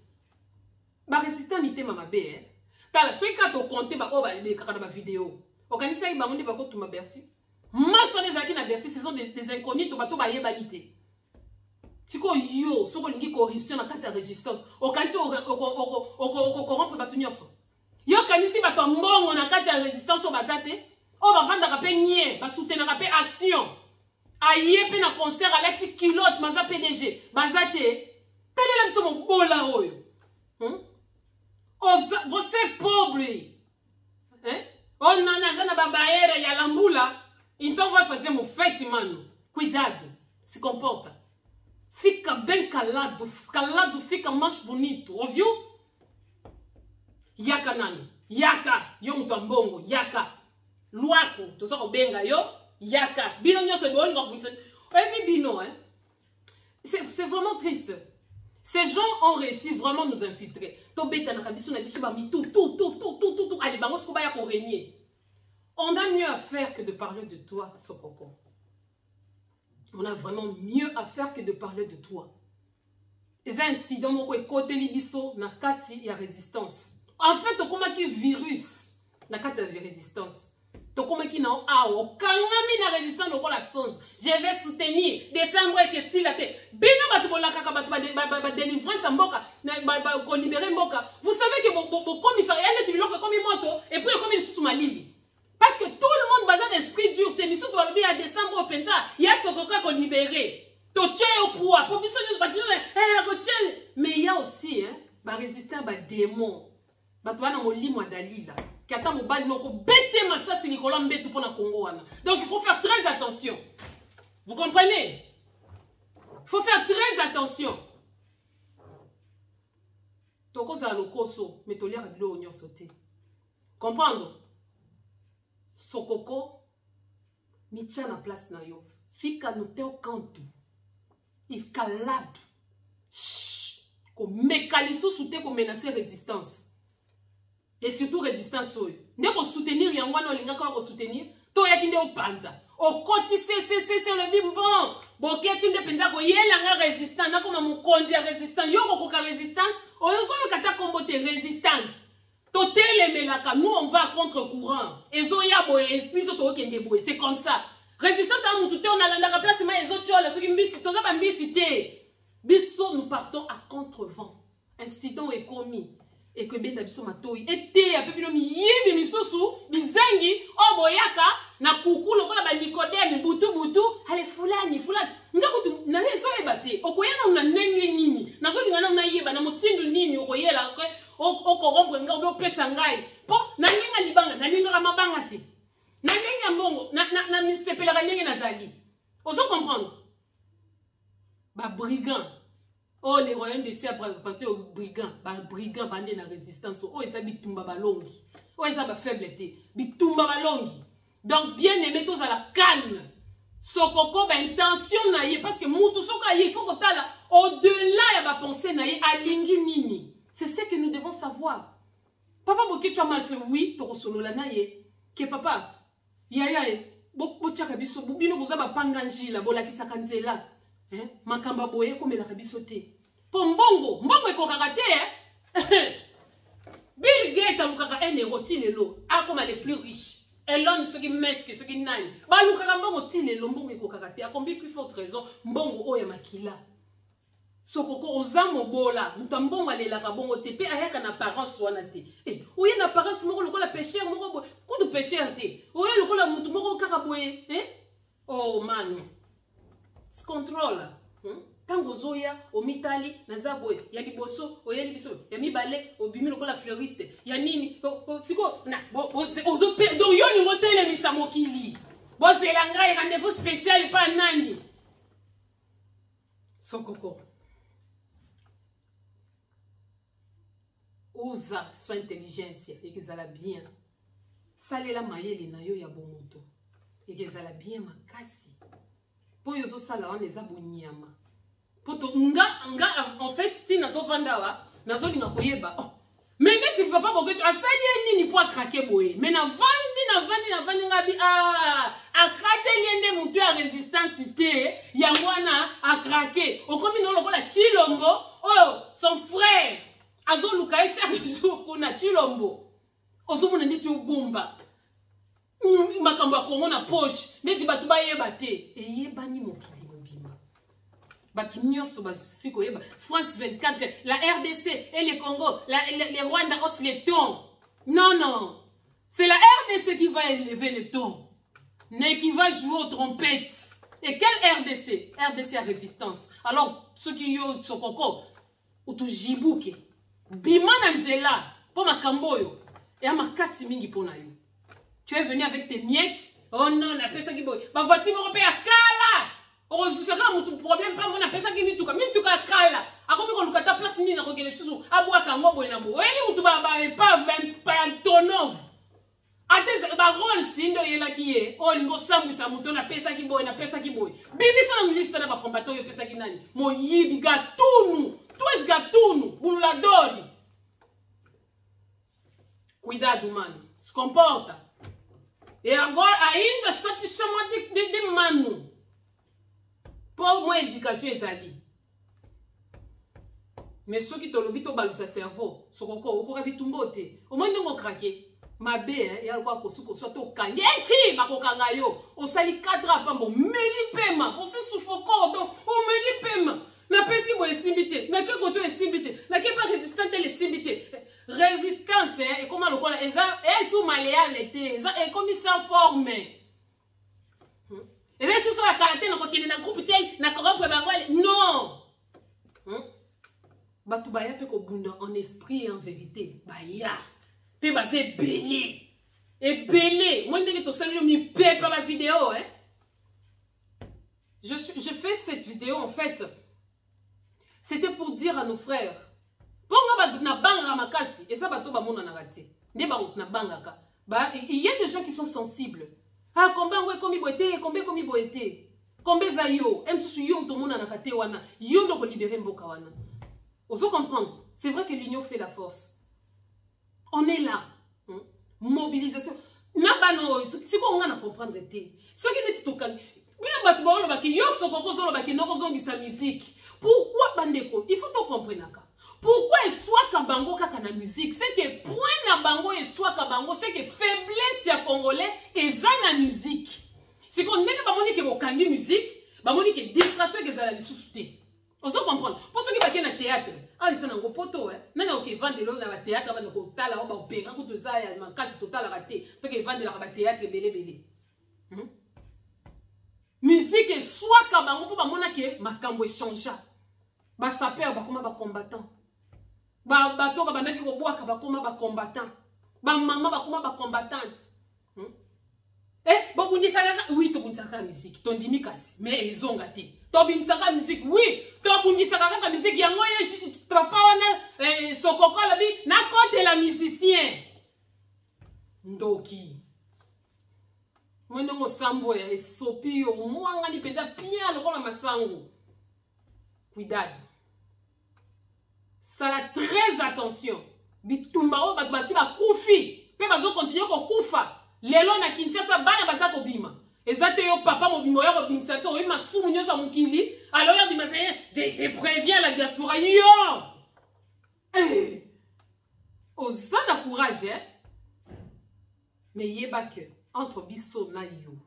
Ba résistant mitema mabe tala soki ka to compter ba o ba le kaka na ba vidéo okanisa ba monde ba ko tuma Bercy maso les aki na Bercy ce sont des inconnus to ba yebalite tiko yo soko lingi corruption na kati ya résistance okanisa o corrompre ba tunyoso yo kanisi ba to mbongo na kati ya résistance o bazate o ba vanda ka pe nie ba soutenir ka pe action aye pe na concert alati kilote maza PDG bazate talela biso mo bola oyo você é pobre, ou na babaera e a lambula, então vai fazer uma fête, mano. Cuidado, se comporta. Fica bem calado, calado fica mais bonito, ouviu? Yaka nani, yaka, yo mutambongo, yaka, luako, tu só benga yo, yaka, bino nyo se boni kwa kunse. Bino, c'est vraiment triste. Ces gens ont réussi vraiment à nous infiltrer. On a mieux à faire que de parler de toi, Sokoko. On a vraiment mieux à faire que de parler de toi. Les incidents, côté libiso, na kati ya résistance. En fait, tu comme qui virus, na kati ya résistance. Tu comme qui na awo, kangami na résistance loko la sonde. Je vais soutenir décembre que si la te. Bino batu bolaka ka batu ba délivrance mboka, ba ko libérer mboka. Vous savez que bon commissariat est tu loka comme moto et puis comme il sous malili. Parce que tout le monde bazan esprit dur, te miso so lobi à décembre au penta, il y a ce coca qu'on libérer. To tche au pouvoir, pour biso ba dire mais il y a aussi ba résister ba démon. Ba to na molimo dalila. Kata mobali noko bete masasi Nicolas Mbetu pour na Congo wana. Donc il faut faire très attention. Vous comprenez? Il faut faire très attention. Toko za lokoso, mais to lire bilo onyo sauté. Comprendre? Sokoko ni tia na place na yo. Fika no teo kantu. Il calade. Ko mekaliso soute ko menacer résistance. Et surtout résistance. Ne ko soutenir yango na linga ko soutenir. To yakinde o panza. O koti c'est le bimbo. Boke tinde penza ko yela nga résistance na ko mukondi ya résistance. Yo ko ka résistance. O yo so yo kata kombote résistance. Nous on va contre courant. C'est comme ça. Résistance à nous tout on a la place mais les autres choses qui nous partons à contre-vent. Incident est commis et que benda biso matoi été a peu mi yimi misosu bizangi oboyaka na kuku lokola ba Nicodème butu ale fulani ngakutu na so ebate okoyana una nenge nini na so lingana na yeba na mutindu nini okoyela okorompre nga obe pesa ngai po na ninga libanga na ninga mabanga te na ninga mbongo na misepela ndenge nazali ozo comprendre ba brigand oh les royaumes de Sia partir au brigand bandé na résistance oh eza bitumba balongi oh eza ba faiblesse bitumba balongi donc bien aimé tous à la calme sokoko ba intention na ye parce que mutu soka ye il faut que tala au-delà ya ba pensée na ye alingi nini. C'est ce que nous devons savoir. Papa, boki tu as mal fait, oui, tu as la naye. Que papa, yaya, beaucoup de kabiso, bubino bozaba panganji la bola ki sakanzela. Makamba boye comme la kabiso te. Mbongo eko kakate, Bill Gates a mukaka un érotine lo, a comme les plus riches. Elon ceux qui mesque, ceux qui n'aiment. Ba lukaka mbongo tine lo, mbongo eko kakate, a combien plus forte raison, mbongo oye makila. Sokoko ozamo bola mutambongo alela ka bongo te pe ayaka na apparence wana te oye na apparence moko lokola pécheur moko coup de pécheur te oye lokola mutu moko kaka boye oh man se contrôle tango zoya o mitali na zaboye ya liboso oye libiso ya mibale obimi lokola fleuriste ya nini siko na ozo pe donc yo ni motele misa mokili bozela ngai rendez-vous spécial pa nani Sokoko. oza soit intelligence et que ça la bien salela mayele na yo ya bomoto et que ça la bien makasi po yozo sala wana eza bonyama poto nga en fait si nazo vanda wa nazo linga koyeba oh mais neti papa boke tu asali nini po craquer boye mais na vandi ngabi akrate liende mutu ya résistance te ya mwana a craquer okomi no lokola Chilombo oh son frère azo luka chaque jour kuna Chilombo ozomuna nditi ubumba makambo ya Kongo na poche neti batu bayeba te eyebani mokili mobimba batu nyonso basi koyeba France 24 la RDC et le Congo les Rwanda haussent les tons non c'est la RDC qui va élever le ton mais qui va jouer aux trompettes et quelle RDC à résistance alors ceux qui yo sokoko ou tu jibuke bima na nzela po makambo yo et makasi mingi pona yo. Tu es venu avec tes miettes. Oh non, on appelle ça qui boy. Ma voiture européenne à Kala. Oh, c'est ça mon problème. Pas mon appelle ça qui mituka. Mituka Kala. A combien on lukata place ni na kogele susu. Abwa kango boy na bo. Eli mutu ba pas 20 pas tonov. Ate ba rôle sindo yela ki e. Oh lingo samu sa mutu na pesa ki boy na pesa ki boy. Bibi sa na liste na ba combattant yo pesa ki nani. Mo yibi gatunu. Toi gatunu. Bululadori. Cuidado, mano. Se comporta. E agora ainda estou te chamando de mano. Pour moi, éducation ezali. Mais ceux qui te lobby to balu sa cerveau, sokoko okora bitumbote. Au moins ndongo craquer. Mabe et alko kosuko soit to kangi. Eti bakokanga yo. Osali 4 apambo meli pema. Ose sufoko do o meli pema. Na pesi bo esimbité. Na ke koto esimbité. Na ke pas résistante les esimbité. Résistance et comment le cola est sous malléable et comme ça forme et là sous la karaté na kokene na groupe tel na koroko bangwale non batu baya pe ko bunda en esprit et en vérité baya pe basé belé et belé moi ndenge to sali mi pe pa ma vidéo hein je fais cette vidéo en fait c'était pour dire à nos frères il y a des gens qui sont sensibles. Ah, combien comme il boité, combien comme il boité. Combien ça yo, même si yo tout le monde a raté wana, yo doit libérer mboka wana. Osons comprendre, c'est vrai que l'union fait la force. On est là. Mobilisation. Na bano, si on a comprendre té. Ce qui est tout calme. Bila batu ba olo ba ki yo sokoko zo lo ba ki no zongi sa musique. Pourquoi bandeko? Il faut tout comprendre. Pourquoi il soit kabango kaka na musique? C'est que point na bango et soit kabango, c'est que faiblesse ya congolais et za na musique. C'est qu'on n'est pas moni que bokangi musique, ba moni que distraction que za la sous-souté. On se comprend. Pour ceux qui va na théâtre, ah ils sont en poto hein. Nana OK vendre l'eau dans la théâtre ba ko tala ba opéra ko to za ya mankasi total raté. To que vendre la théâtre belé. Musique et soit kabango pour ba mona que makambo échangea. Ba sapeur ba koma ba combattant. Bato babandaki koboaka bakoma ba combattant. Ba maman bakoma ba combattante. Babundisaka oui to bundisaka musique. Tondimi kasi mais ezonga te. To bundisaka musique oui, to bundisaka kaka musique yango ye papa wana sokoko labi na côté la musicien. Ndoki. Mwendo mo sambo ya esopi yo mwanga ni penda pia lokola masango. Cuidado. Ça a très attention. Bitumbao batbasi ba kufi. Pe bazo continuer ko kufa. Lelo na Kinshasa bana baza ko bima. Ezate yo papa mo bimo yo ko bimisa so yo masumu nyosa mukili. Alors yo bima je préviens la diaspora yo. Osana courage hein. Mais yeba que entre biso na yo.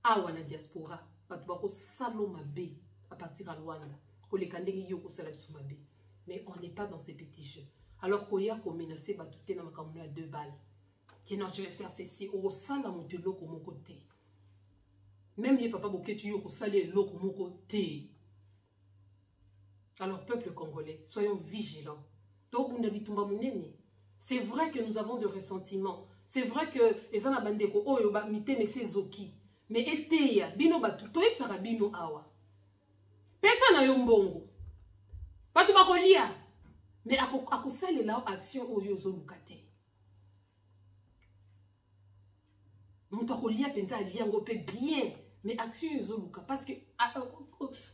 Awa na diaspora batu bako salo mabe à partir à Rwanda. Ko le kandengi yo ko sala biso mabe. Mais on n'est pas dans ces petits jeux. Alors qu'on y a menacé, bah tout est dans ma caméra à 2 balles. Que non, je vais faire ceci. Au sein de mon télo comme mon côté. Même les papa bouquet tu au salé l'eau comme mon côté. Alors peuple congolais, soyons vigilants. C'est vrai que nous avons de ressentiments. C'est vrai que les gens bandeko oh yoba mité mais c'est zoki. Mais eteya bino batu toyeb saka bino awa. Pesa na yombongo. Batu bakolia. mais akosalela action oyo ozoluka te. Moto akolia penza alia ngo pe bien, mais action ezoluka parce que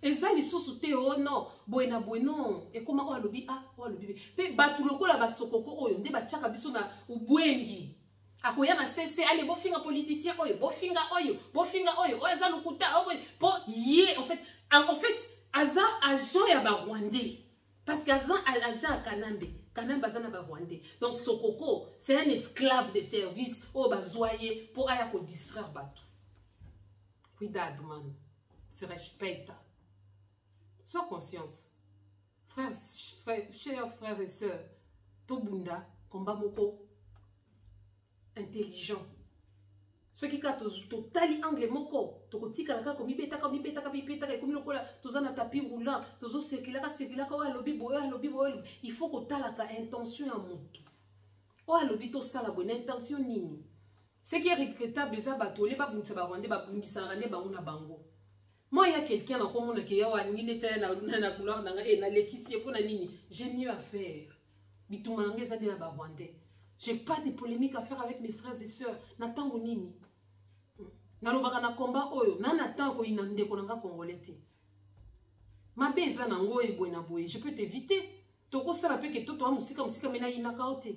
eza lisusu te oh non boena bueno et comment on alobi on alobi pe batu lokola basokoko oyo nde batiaka biso na ubwengi akoya na cc allez bofinga politicien oyo bofinga oyo eza lokuta oyo po ye en fait aza agent ya ba Rwandais parce que aza agent à Kanambe aza na ba Rwandais donc sokoko c'est un esclave de service oyo bazoye pour aya ko distraire batu. Cuidado, man. Se respecte. Sois conscience. Chers frères et sœurs, Tobunda, combat moko, intelligent. Ceux qui ont totali anglais moko, tokotika la comme beta comme lokola, tozana tapis roulant, tozo sekilaka lobby boy, il faut que talaka intention à mutu. O alobi to sala bonne intention nini. Ce qui est regrettable, c'est que les gens qui ont bango. Moi, il y a quelqu'un qui a j'ai mieux à faire. J'ai pas de polémique à faire avec mes frères et sœurs. N'attends nini. Nalobaka na combat oyo, na n'attends ko inande ko nanga congolais te. Ma beza nango e boy na boy, je peux t'éviter. Toko sala pe ke toto musika mena inaka ote.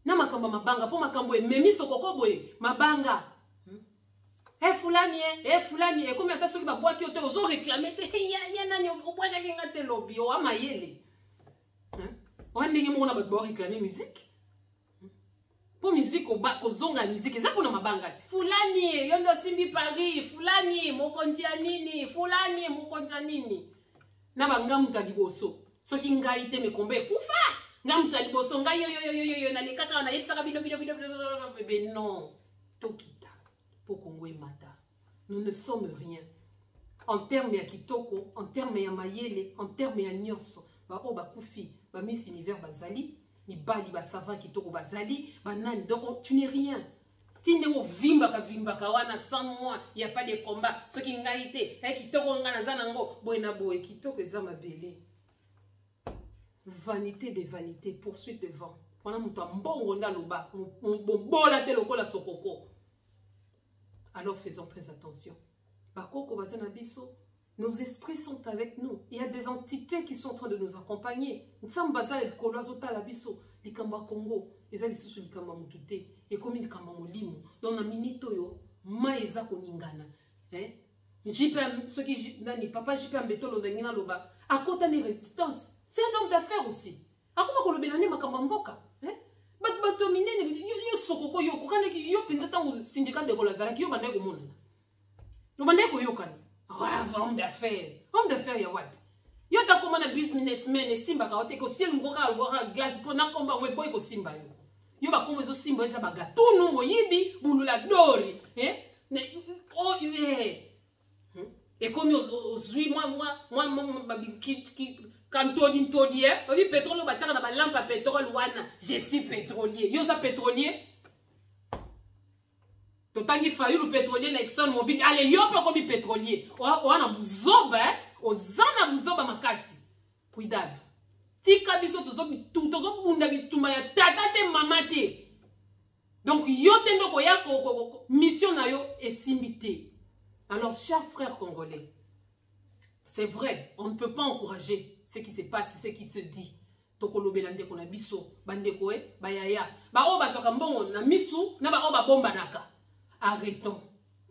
Na makamba mabanga po makambo e memi sokoko boye mabanga fulani comme ata soki ba boaki ote ozo réclamer te ya nani obwaka kinga te lobby o amayele on ndenge mo na ba bo réclamer musique po musique oba kozonga musique eza ko na mabanga te fulani yondo simbi Paris fulani mokonja nini na banga mutaliboso soki ngai te me kombe kufa. Non, Tokita, Pokongwe Mata. Nous ne sommes rien. En termes ya kitoko, en termes ya mayele, en termes ya nyonso, ba o ba kufi, ba Miss Univers bazali, ni bali ba savant kitoko bazali, ba nani, donc tu n'es rien. Tine o vimba ka wana sans moi, il y a pas de combat. Ce qui ngaite, kitoko ngana zanango, boena boy kitoko ezama belé. Vanité des vanités, poursuite de vent. Alors faisons très attention. Nos esprits sont avec nous. Il y a des entités qui sont en train de nous accompagner. Et comme papa JP Mbetolo ndengina loba akota ni résistance. C'est un homme d'affaires aussi. Akoma ko lobelani makamba mboka, bato minene yo sokoko yo kokane ki yo pinda tango syndicat de Golazara ki yo bande ko mona. Yo bande ko yo kan. Homme d'affaires. Homme d'affaires ya wapi? Yo ta komana businessman simba ka ote ko ciel ngoka alwara glace pona komba we boy ko simba yo. Yo ba kombo zo simba eza baga tunu moyibi bulula dori, Et comme aujourd'hui, moi, quand todi, oui, pétrole, na lampe à pétrole, je suis pétrolier. Yo, ça pétrolier. Totangi failli le pétrolier, l'Exxon Mobil. Allez, yo, pas comme pétrolier. Oana buzoba, ozana buzoba makasi. Cuidado. Tika biso tozo bunda bituma ya tata te mamate. Donc, yo tendo ko ya mission na yo esimbité. Alors, chers frères congolais, c'est vrai, on ne peut pas encourager ce qui se passe, ce qui se dit. Tokolo belande kona biso, bandeko bayaya. Ba o basoka mbongo na misu, na ba o ba bomba naka. Arrêtons.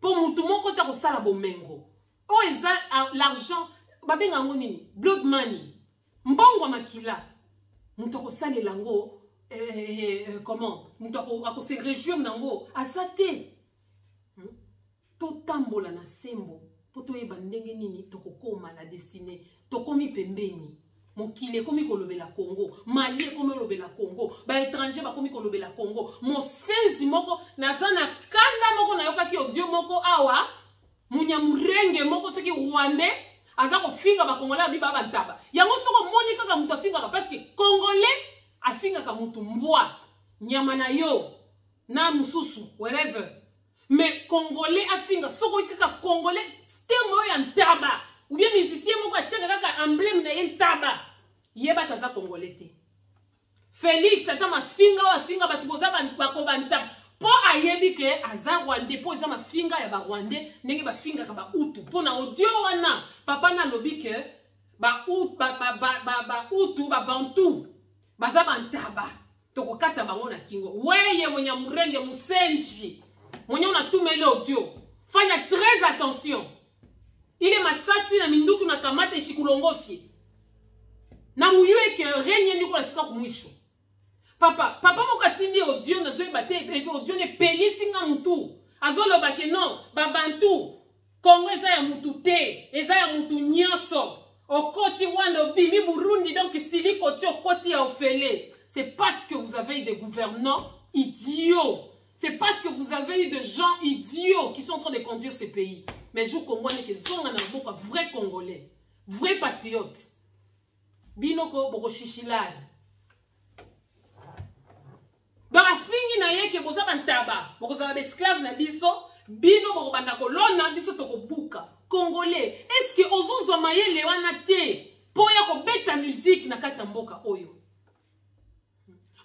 Pour mutu moko ta ko sala bomengo. O eza l'argent, ba benga ngonini, blood money. Mbongo makila. Mutu ko sala lango comment? Mutu ko se réjouir nango asate. Totambola na sembo poto yeba ndenge nini tokokoma na destinée tokomi pembeni mokile komi kolobela Congo Mali komi kolobela Congo ba étranger ba komi kolobela Congo mosenzi moko nazana kanda moko na yokaki audio moko awa munyamurenge moko soki Rwandais aza ko finga ba Congolais bi ba bantaba yango soko moni kaka mutu afinga parce que Congolais afinga ka mutu mbwa nyama na yo na mususu wherever. Mais Congolais afinga soko kaka Congolais terme ya ntaba ou bien musicien moko atchaka kaka emblème na yen taba yeba taza congolais te. Félix ata mafinga batu boza bakobanta po ayebi ke aza rwandais po eza mafinga ya ba rwandais ndenge bafinga ka ba utu po na audio wana papa na lobi ke ba utu ba bantu baza bantaba tokokata bango na kingo. Weye mwenye murenge musenji mwenye unatumele audio fanya très attention. Ile masasi na minduku na kamate shikulongofye na muyue ke renye ndiko nafika kumwisho. Papa mokatindi audio na zoe bate audio ne pelisi nga mutu azolo bake non babantu Kongo eza ya mutu te eza ya mutu nyonso okoti wana obimi Burundi donc sili koti okoti ya ofele. C'est parce que vous avez eu des gouvernants idiots. C'est parce que vous avez eu des gens idiots qui sont en train de conduire ces pays. Mais je comprends que zonga na boka vrai Congolais, vrai patriote. Binoko boko shishilal. Dans la fingi na ye ke boza bantaba, boko za esclave na biso, bino boko banda kolona biso toko buka. Congolais, est-ce que ozozo mayele wana te po ya ko beta musique na kati ya mboka oyo?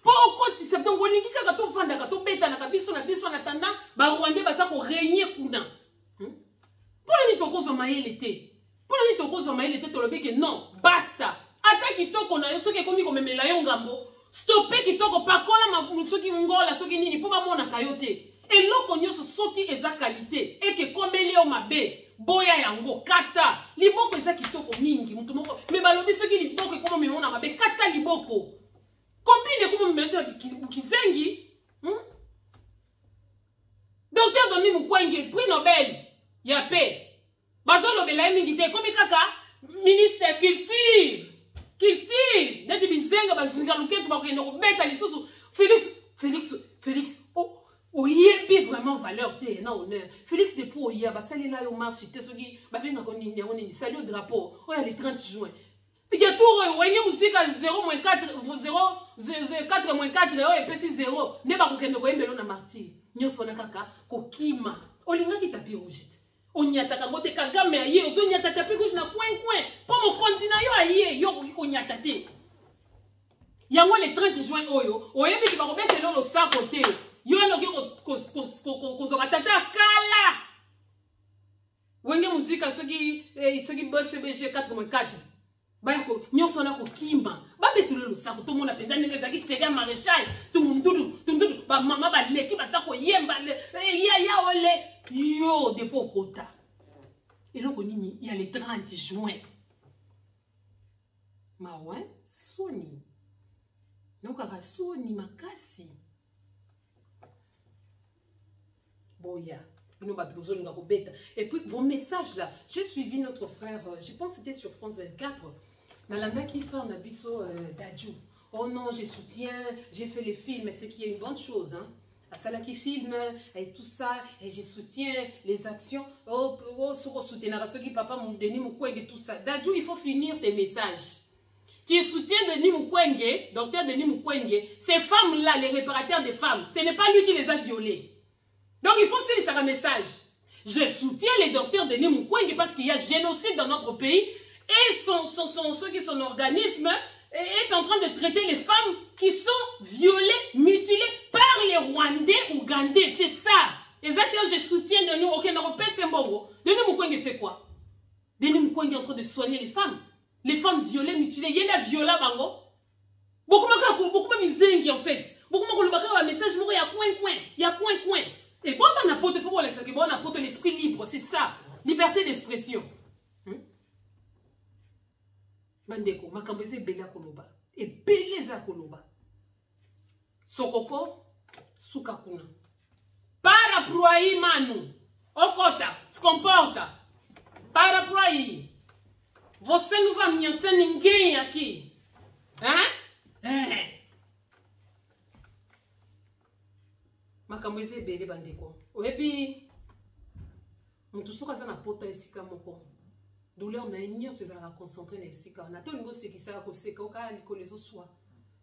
Po okoti septembre wolingi kaka to vanda ka to beta na kabiso na biso na tanda ba Rwandais baza ko régner kuna. Pour ni tokozo mayele te. Pour ni tokozo mayele te to lobeke non, basta. Ata kitoko na yo soki komi ko memela yo ngambo. Stopper kitoko pakola soki ngola soki nini po ba mona kayote. Eloko nyonso soki eza qualité et que kombeli o mabe boya yango kata. Liboko eza kitoko mingi mutu moko me balobi soki liboko ko memona mabe kata liboko. Combien de comment me kizengi? Docteur Denis Mukwege, prix Nobel, ya paix. Bazolo bela mingi te comme kaka ministre culture. Culture, neti bizenga bazinga luketu bakendo ko beta lisusu. Félix, oh yebi vraiment valeur te na honneur. Félix de pour ya basalela yo marche te soki babenga ko nini yango nini salut drapeau. Oh ya le 30 juin. Il y a tout le musique à 0-4, 4-4, et puis 0. Ne pas qu'on ait un na martyr. Nous sommes kaka, kokima. Olinga qui tapis rouge. On y attaque à côté Kagame aïe, on y attaque tapis rouge na coin. Pour mon continent yo aïe, yo on y attaque. Yango le 30 juin oyo, oye bi ba robete lo sa côté. Yo no ko tata kala. Wenge musique à ceux qui bossent BG 4-4. Bayako nyonso na ko kimba babetule lo sako to mona penda ndenge zaki sega maréchal tumdudu ba mama ba leki ba sako yemba ya ole yo depo kota eloko nini ya le 30 juin mawe soni nokaka soni makasi boya. Et puis vos messages là, j'ai suivi notre frère, je pense que c'était sur France 24. Nalanda qui fait un abisso d'Adjou. Oh non, je soutiens, j'ai fait les films, c'est qui est une bonne chose. Hein. Asala qui filme et tout ça, et je soutiens les actions. Oh, soutenir ceux qui papa mon Denis Mukwege et tout ça. D'Adjou, il faut finir tes messages. Tu soutiens Denis Mukwege, docteur Denis Mukwege, ces femmes-là, les réparateurs des femmes, ce n'est pas lui qui les a violées. Donc il faut aussi un message. Je soutiens les docteurs Denis Mukwege parce qu'il y a génocide dans notre pays et ceux qui sont organisme est en train de traiter les femmes qui sont violées, mutilées par les Rwandais, Ougandais. C'est ça. Exactement, je soutiens de nous. Ok, non, Denis Mukwege fait quoi? Denis Mukwege est en train de soigner les femmes. Les femmes violées, mutilées. Il y a des violats, bango. Beaucoup de mizengi en fait. Beaucoup de message, il y a coin. Il y a coin. Et bon, on apporte l'esprit libre, c'est ça. Liberté d'expression. Bandeko, makambeze bela koloba. Et beleza koloba. Sokoko, sukakuna. Parapluie manu. Okota, se comporta. Parapluie. Você não vai ameaçar ninguém aqui. Hein? Makamweze bele bandeko. Oyebi mutu soka za na pota esika moko. Douleur na nyonso ezalaka concentré na esika. Na to lingo sekisaka koseka okala likolo ezoswa.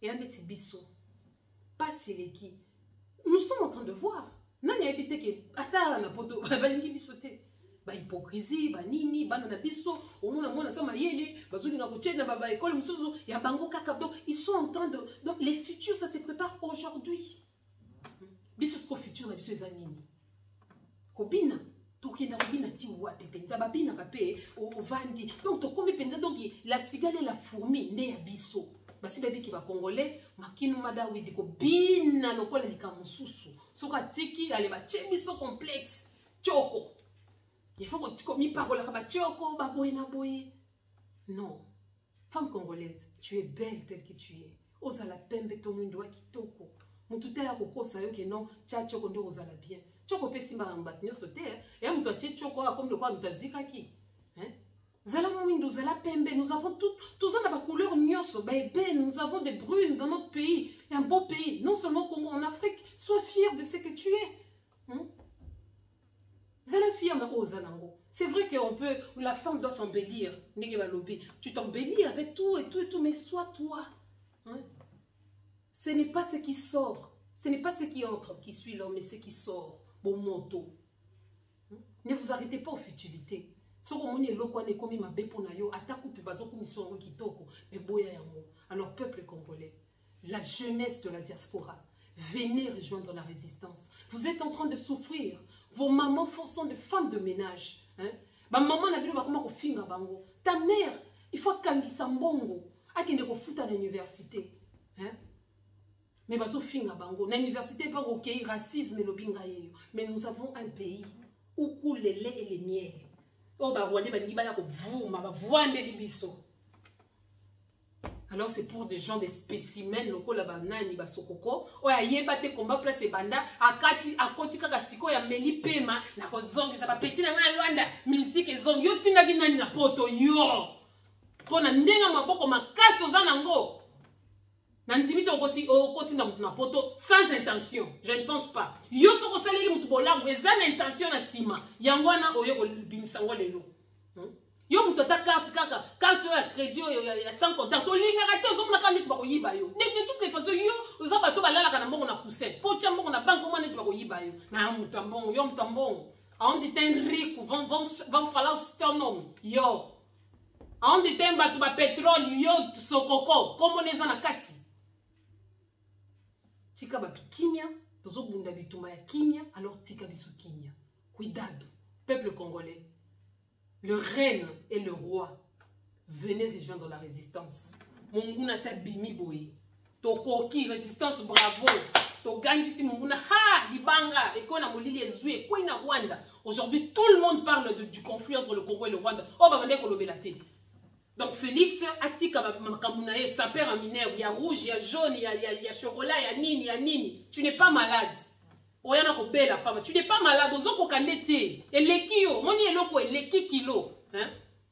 Et andeti biso. Pas eleki. Nous sommes en train de voir. Nani ayebite ke ata na poto balingi biso te. ba hypocrisie ba nini bana na biso omona mona sama yele bazolinga kochena ba école musuzu ya bango kaka. Donc ils sont en train de, donc les futurs ça se prépare aujourd'hui. Biso sko futur na biso ezanini kobina tokenda kobina ti wapi penza babina kape ovandi. Donc tokomi penza donc la cigale et la fourmi nde ya biso basi bébé qui va congolais makinu madawi diko bina lokola likamususu soka tiki ale ba biso complexe choko. Il faut que tu parles boye. Non. Femme congolaise, tu es belle telle que tu es. Ozala pembe to mundo kitoko. Mututa ya koko sayo ke non, tia choko ndo ozala bien. Choko pesi mbarambat nyoso te. Et muto tia choko comme de quoi mutazika ki. Hein? Zala mundo zala pembe, nous avons tous on a ba couleur nyoso, bébé, nous avons des brunes dans notre pays, et un beau pays, non seulement au Congo, en Afrique. Sois fier de ce que tu es. Hein? C'est vrai qu'on peut, la femme doit s'embellir. Tu t'embellis avec tout et tout et tout, mais sois toi. Hein? Ce n'est pas ce qui sort, ce n'est pas ce qui entre qui suit l'homme, mais ce qui sort. Bon moto. Hein? Ne vous arrêtez pas aux futilités. Alors, peuple congolais, la jeunesse de la diaspora, venez rejoindre la résistance. Vous êtes en train de souffrir. Vos mamans sont des femmes de ménage. Hein? Maman n'a pas finga bango. Ta mère, il faut qu'elle s'embongo. A qui ne fout à l'université. Hein? Mais baso finga bango. L'université pas ok racisme et le bingaye. Mais nous avons un pays où coulent les laits et les miels. Oh bah Rwanda ba ngiba ya ko vuma ba vwande libiso. Alors c'est pour des gens, des spécimens locaux là-bas, nani basokoko. Oya yeba te combat place banda akati akoti kaka siko ya meli pema na ko zongi ça ba petit na nga Rwanda musique zongi yo tinga nani na poto yo. Pona ndenga maboko makaso za nango. Na ntimite okoti na poto sans intention. Je ne pense pas. Yo soko saleli mutu bolango ezana intention na sima. Yangwana oyo ko bimisango lelo. Yo mutata carte kaka carte ya crédit ya sans contact to linga ka to na kandi tibako yiba yo de toutes les façons yo oza bato balala kana mbongo na coussin po tia mbongo na banque comment ne tibako yiba yo na mutambongo yo mutambongo on dit un rico vont falloir ton nom yo on dit un bato ba pétrole yo sokoko comme neza na kati tika bato kimia tozo bunda bituma ya kimia alors tika biso kimia cuidado peuple congolais. Le reine et le roi, venez rejoindre la résistance. Munguna sa bimi boye. Tokoki, résistance, bravo. To gangi si munguna, ha, libanga, et qu'on a molili ezoué, quoi na Rwanda. Aujourd'hui, tout le monde parle du conflit entre le Congo et le Rwanda. Oh, bah, on est kolobé la télé. Donc, Félix, Atika, Makamunae, sa père en minerve, il y a rouge, il y a jaune, il y a chocolat, il y a nini. Tu n'es pas malade. Tu n'es pas malade,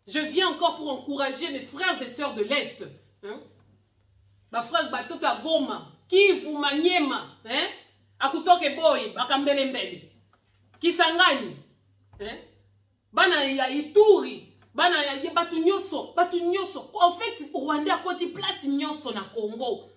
je viens encore pour encourager mes frères et sœurs de l'Est. Ma frère Batoka Goma, Kivu Maniema, Akutoke Boy, Bakambelembele, Kisangani, Bana ya Ituri, Bana ya Batu Nyoso. En fait, Rwanda a côté place Nyoso na Congo.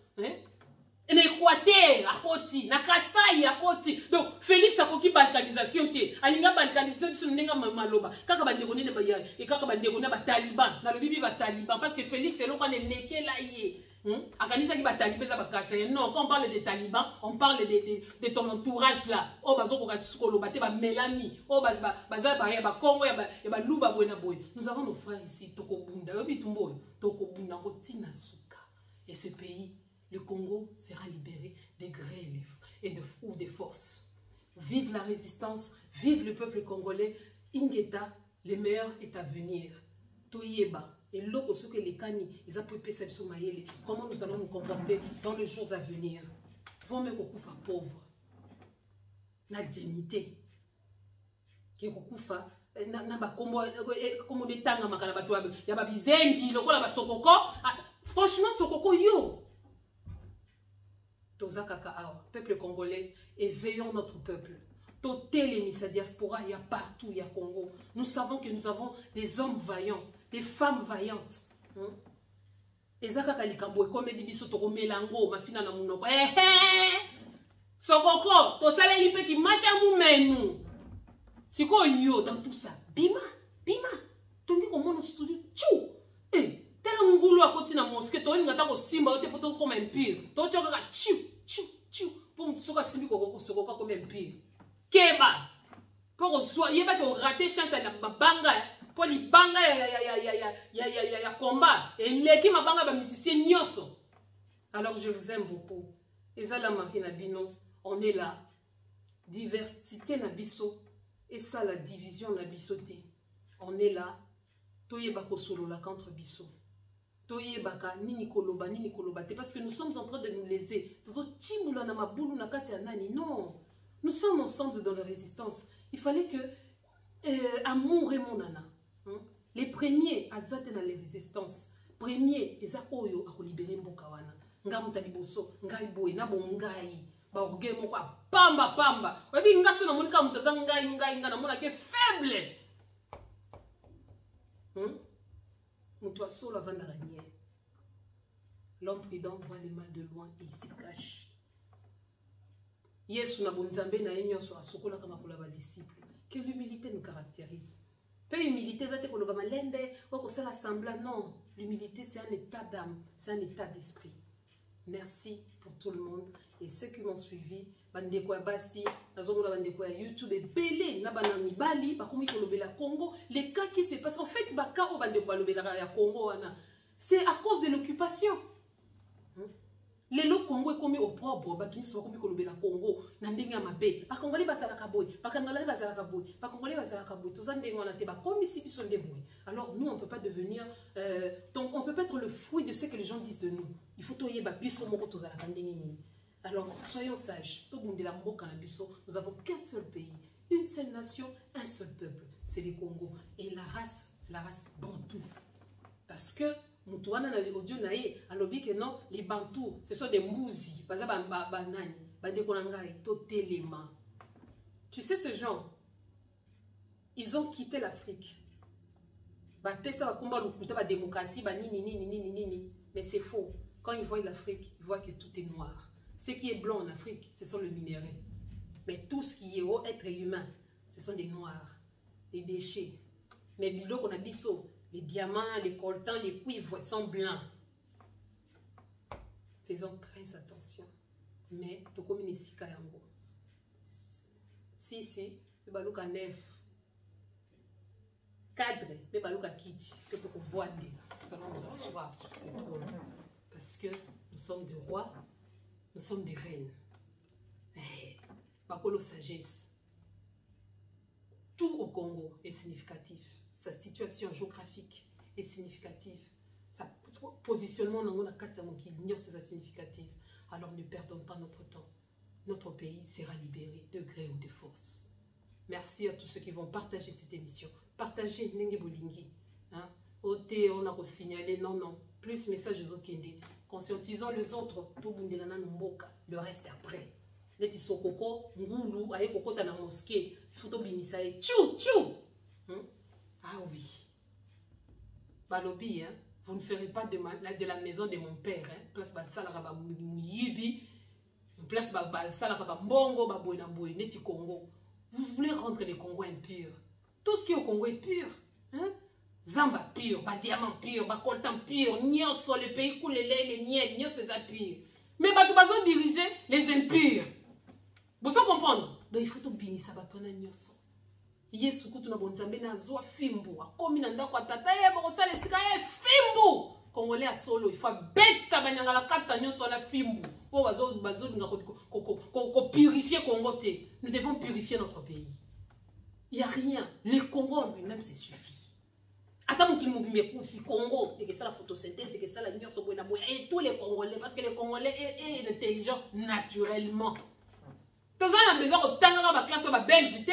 En Équateur, à côté, na Kasai, à côté. Donc, Félix a coquille balkanisation. Alinga balkanisation, n'est pas maloba. Kaka bandegone ne baya, et kaka bandegone ba taliban. Na le bibi ba taliban, parce que Félix est l'on est neke là yé. Akanisa ki ba taliban za ba Kasai. Non, quand on parle des talibans, on parle de ton entourage là. Oh, bazo koka skolo, bate ba Mélanie. Oh, baza ba ya ba Congo, ya ba Luba Buena Boy. Nous avons nos frères ici, Toko Bunda, Yobi Tumbo, Toko Bunda, Rotina Suka. Et ce pays, le Congo sera libéré des grèves et des forces. Vive la résistance, vive le peuple congolais. Ingeta, le meilleur est à venir. Toyeba, et l'autre, ce que les Kani, ils ont préparé cette somaïle. Comment nous allons nous comporter dans les jours à venir? Vous me kokoufa pauvre. La dignité. Qui kokoufa. Franchement, Sokoko yo. Peuple congolais, éveillons notre peuple. Totelemi sa diaspora, il y a partout, il y a Congo. Nous savons que nous avons des hommes vaillants, des femmes vaillantes. Ezaka kalikambo comme libiso toko melango mafina na munoko. Sokoko, to sale lipe ki macha mumenu. C'est quoi yo dans tout ça? Bima, bima. Tondi comment on studio? Tchou. Eh, tel un goulot à côté de la mosquée, toi, il a simba, tu peux comme un pire. Toi, tu as tchou, tchou, tchou. Pour me sauver simbi comme un pire. Keba. Pour que soit, il va te rater chance à la banga. Pour les banga, ya combat. Et l'équipe ma banga va musicien nyoso. Alors je vous aime beaucoup. Et ça la marine bino, on est là. Diversité na biso. Et ça, la division na bisoté. On est là. Toye bako solo la contre biso. Toye baka nini koloba te. Parce que nous sommes en train de nous léser. Toto chimula na mabulu na kati ya nani. Non. Nous sommes ensemble dans la résistance. Il fallait que amour et mon nana. Les premiers azate dans les résistances. Premiers, les akoyo à libérer mbokawana. Nga mutaliboso, ngai boy, na bon ngai. Ba orgueil moko pamba pamba. Webi ngaso na monika mutaza ngai na mona ke faible. Mutua solo avant d'araignée. L'homme prudent voit le mal de loin et il s'y cache. Yesu na bonzambe na yenyo so asokola kama kola ba disciple. Que l'humilité nous caractérise. Peu humilité zate koloba malembe, ou ko sala semblant, non. L'humilité c'est un état d'âme, c'est un état d'esprit. Merci pour tout le monde et ceux qui m'ont suivi. Bandeko ya basi, nazomona bandeko ya YouTube et belé na banami bali, ba komi kolobela Congo, les cas qui se passent en fait ba ka o bandeko balobela ya Congo wana. C'est à cause de l'occupation. Les lots Congo est commis au propre, batuni soit commis kolobela Congo, na ndenge ya mabe. Ba Congolais bazala kaboy, ba Congolais bazala kaboy, ba Congolais bazala kaboy. Tout ça ndenge wana te ba komi si biso ndeboy. Alors nous on peut pas devenir donc on peut pas être le fruit de ce que les gens disent de nous. Il faut toyer ba biso moko tozala ndenge nini. Alors, soyons sages. Nous n'avons qu'un seul pays, une seule nation, un seul peuple. C'est le Congo. Et la race, c'est la race Bantou. Parce que, les Bantous, ce sont des Mouzi. Tu sais, ces gens, ils ont quitté l'Afrique. Mais c'est faux. Quand ils voient l'Afrique, ils voient que tout est noir. Ce qui est blanc en Afrique, ce sont les minéraux. Mais tout ce qui est haut, être humain, ce sont des noirs, des déchets. Mais biloko qu'on a biso, les diamants, les coltans, les cuivres sont blancs. Faisons très attention. Mais, to comme une sika yango. Si, le balouka neuf. Cadre, le balouka kiti, que pour voir des. Nous allons nous asseoir sur ces trônes. Parce que nous sommes des rois. Nous sommes des reines. Bakolo sagesse. Tout au Congo est significatif. Sa situation géographique est significative. Sa positionnement dans la carte qui ignore ce significatif. Alors ne perdons pas notre temps. Notre pays sera libéré de gré ou de force. Merci à tous ceux qui vont partager cette émission. Partagez Nenge Bolingi. Ote, on a signalé, non. Plus message aux Okende. Conscientisons les autres, tout le reste après. Les tisokoko, ngoulou, aye koko ta na mosquée, photo bimisaye, tchou. Ah oui. Balobi, vous ne ferez pas de la maison de mon père, place ba salaka mouyibi, place ba salaka ba mbongo ba boina boy, neti Congo. Vous voulez rendre les Congos impurs. Tout ce qui est au Congo est pur, Zamba pur, ba diamant pur, ba coltan pur, nyoso le pays coule les miel, nyoso c'est pur. Mais ba tout bazo diriger les impurs. Vous savez comprendre? Donc il faut tout bini ça ba tona nyoso. Yesu kutu na bonzambe na zo fimbu, akomi na ndako tata ye ba ko sala sika ye fimbu. Congolais a solo, il faut beta banyanga la kata nyoso na fimbu. Po bazo nga ko purifier Congo te. Nous devons purifier notre pays. Il y a rien, le Congo en lui-même c'est suffit. Attends qu'il me Congo et que ça la photosynthèse et que ça la lumière sur et tous les Congolais parce que les Congolais est intelligent naturellement. Tous on a besoin de tanga ma classe ba belge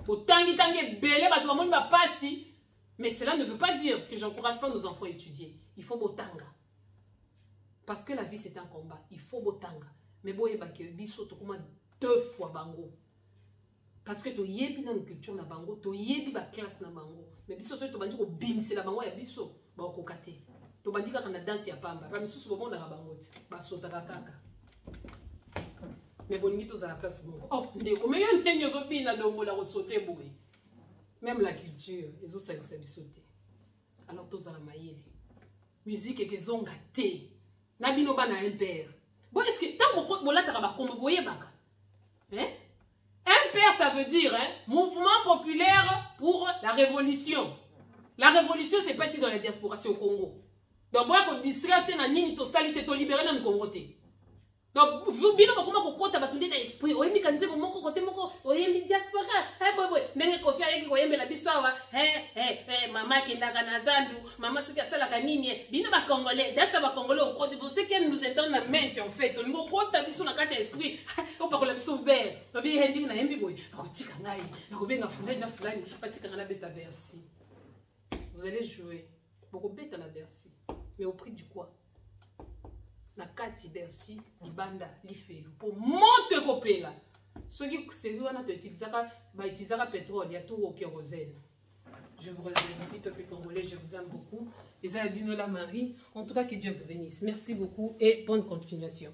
pour tangi belé ba tout le monde va passer. Mais cela ne veut pas dire que j'encourage pas nos enfants à étudier. Il faut botanga. Parce que la vie c'est un combat, il faut botanga. Mais boye ba que biso to comme 2 fois bango. Parce que tu yebi na culture na bango, tu yebi ba classe na bango. Mais biso so to bandi ko bimisi la bango ya biso, ba ko kate. To bandi ka na danse ya pamba. Ba misusu bo na bango ti. Ba sota kaka. Mais bon, tous à la place. Oh, mais il y a des gens qui ont sauté. Même la culture, ils ont sauté. Alors, tous à la maille. Musique et qu'ils ont gâté. Nabino ba na un père. Bon, est-ce que tant que vous l'avez dit, hein? Un père, ça veut dire mouvement populaire pour la révolution. La révolution, c'est pas ici dans la diaspora, c'est au Congo. Donc, moi, quand distraite na nini to salite to libérer dans le Congo. Donc, vous bino comment ko kota batunde na esprit. Oyemi kanze moko côté moko, oyemi diaspora. Boy. Nenge kofi ayeki koyembe la bisawa. Maman qui ndaka na zandu, maman soki asala kanini. Bino ba congolais, dasa ba congolais au Côte d'Ivoire, c'est qu'elle nous entend na mente en fait. On go kota biso na kata esprit. On pa ko la biso vert. Babi hendi na yembi boy. Bakotika ngai. Nakobenga fulani na fulani. Batika na beta Bercy. Vous allez jouer. Beaucoup bête à la Bercy. Mais au prix du quoi? Na kati Bercy, libanda, lifelu. Pour monter kopela. Ceux qui utilisent pétrole, il y a tout au kérosène. Je vous remercie, peuple congolais, je vous aime beaucoup. Et ça a la Marie. En tout cas, que Dieu vous bénisse. Merci beaucoup et bonne continuation.